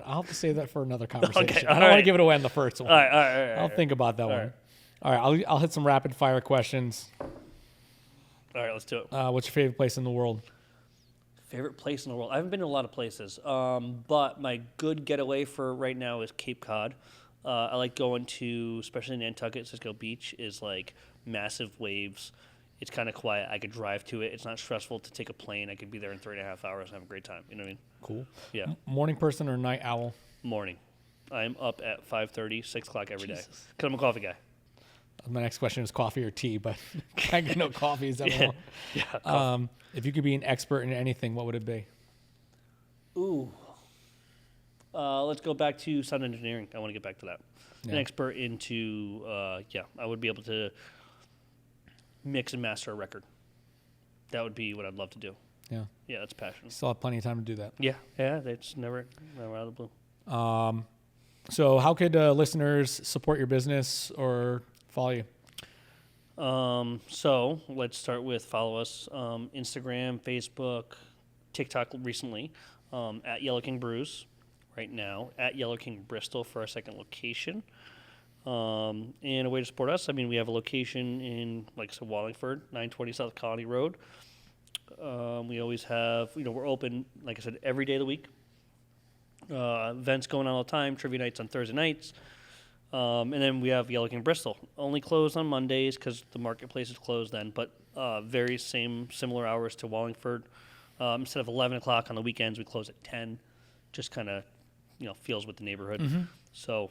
another conversation. Okay, I don't want to give it away on the first one. All right. I'll think about that one. All right, I'll hit some rapid fire questions. All right, let's do it. What's your favorite place in the world? Favorite place in the world? I haven't been to a lot of places, but my good getaway for right now is Cape Cod. I like going to, especially Nantucket, Cisco Beach, is like massive waves. It's kind of quiet. I could drive to it. It's not stressful to take a plane. I could be there in 3.5 hours and have a great time. You know what I mean? Cool. Yeah. Morning person or night owl? Morning. I'm up at 5:30, 6 o'clock every day. Because I'm a coffee guy. My next question is coffee or tea, but I get no coffee. Is that more? Yeah. If you could be an expert in anything, what would it be? Ooh. Let's go back to sound engineering. I want to get back to that. Yeah. An expert into, I would be able to mix and master a record. That would be what I'd love to do. Yeah. Yeah, that's passion. Still have plenty of time to do that. Yeah, it's never out of the blue. So how could listeners support your business or follow you? So let's start with follow us Instagram, Facebook, TikTok recently, at Yellow King Brews right now, at Yellow King Bristol for our second location. And a way to support us, we have a location in, like I said, Wallingford, 920 South Colony Road. We always have, we're open, like I said, every day of the week. Events going on all the time, trivia nights on Thursday nights. And then we have Yellow King Bristol. Only closed on Mondays because the marketplace is closed then, but very similar hours to Wallingford. Instead of 11 o'clock on the weekends, we close at 10. Just kind of, feels with the neighborhood. Mm-hmm. So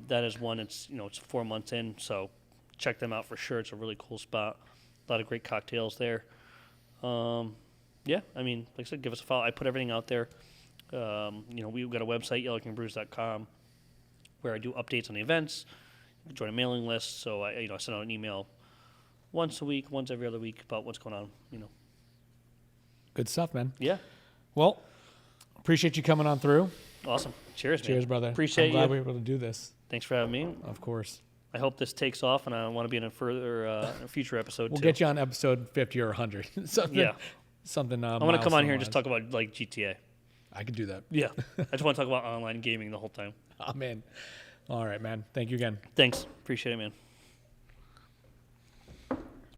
that is one. It's 4 months in, so check them out for sure. It's a really cool spot. A lot of great cocktails there. Like I said, give us a follow. I put everything out there. We've got a website, yellowkingbrews.com, where I do updates on the events. You can join a mailing list. So I send out an email once a week, once every other week about what's going on. Good stuff, man. Yeah. Well, appreciate you coming on through. Awesome. Cheers, man. Cheers, brother. Appreciate you. I'm glad we were able to do this. Thanks for having me. Of course. I hope this takes off, and I want to be in a future episode. We'll too. get you on episode 50 or 100. Something. I want to come on here and just talk about like GTA. I could do that. Yeah. I just want to talk about online gaming the whole time. Oh man. All right, man. Thank you again. Thanks. Appreciate it, man.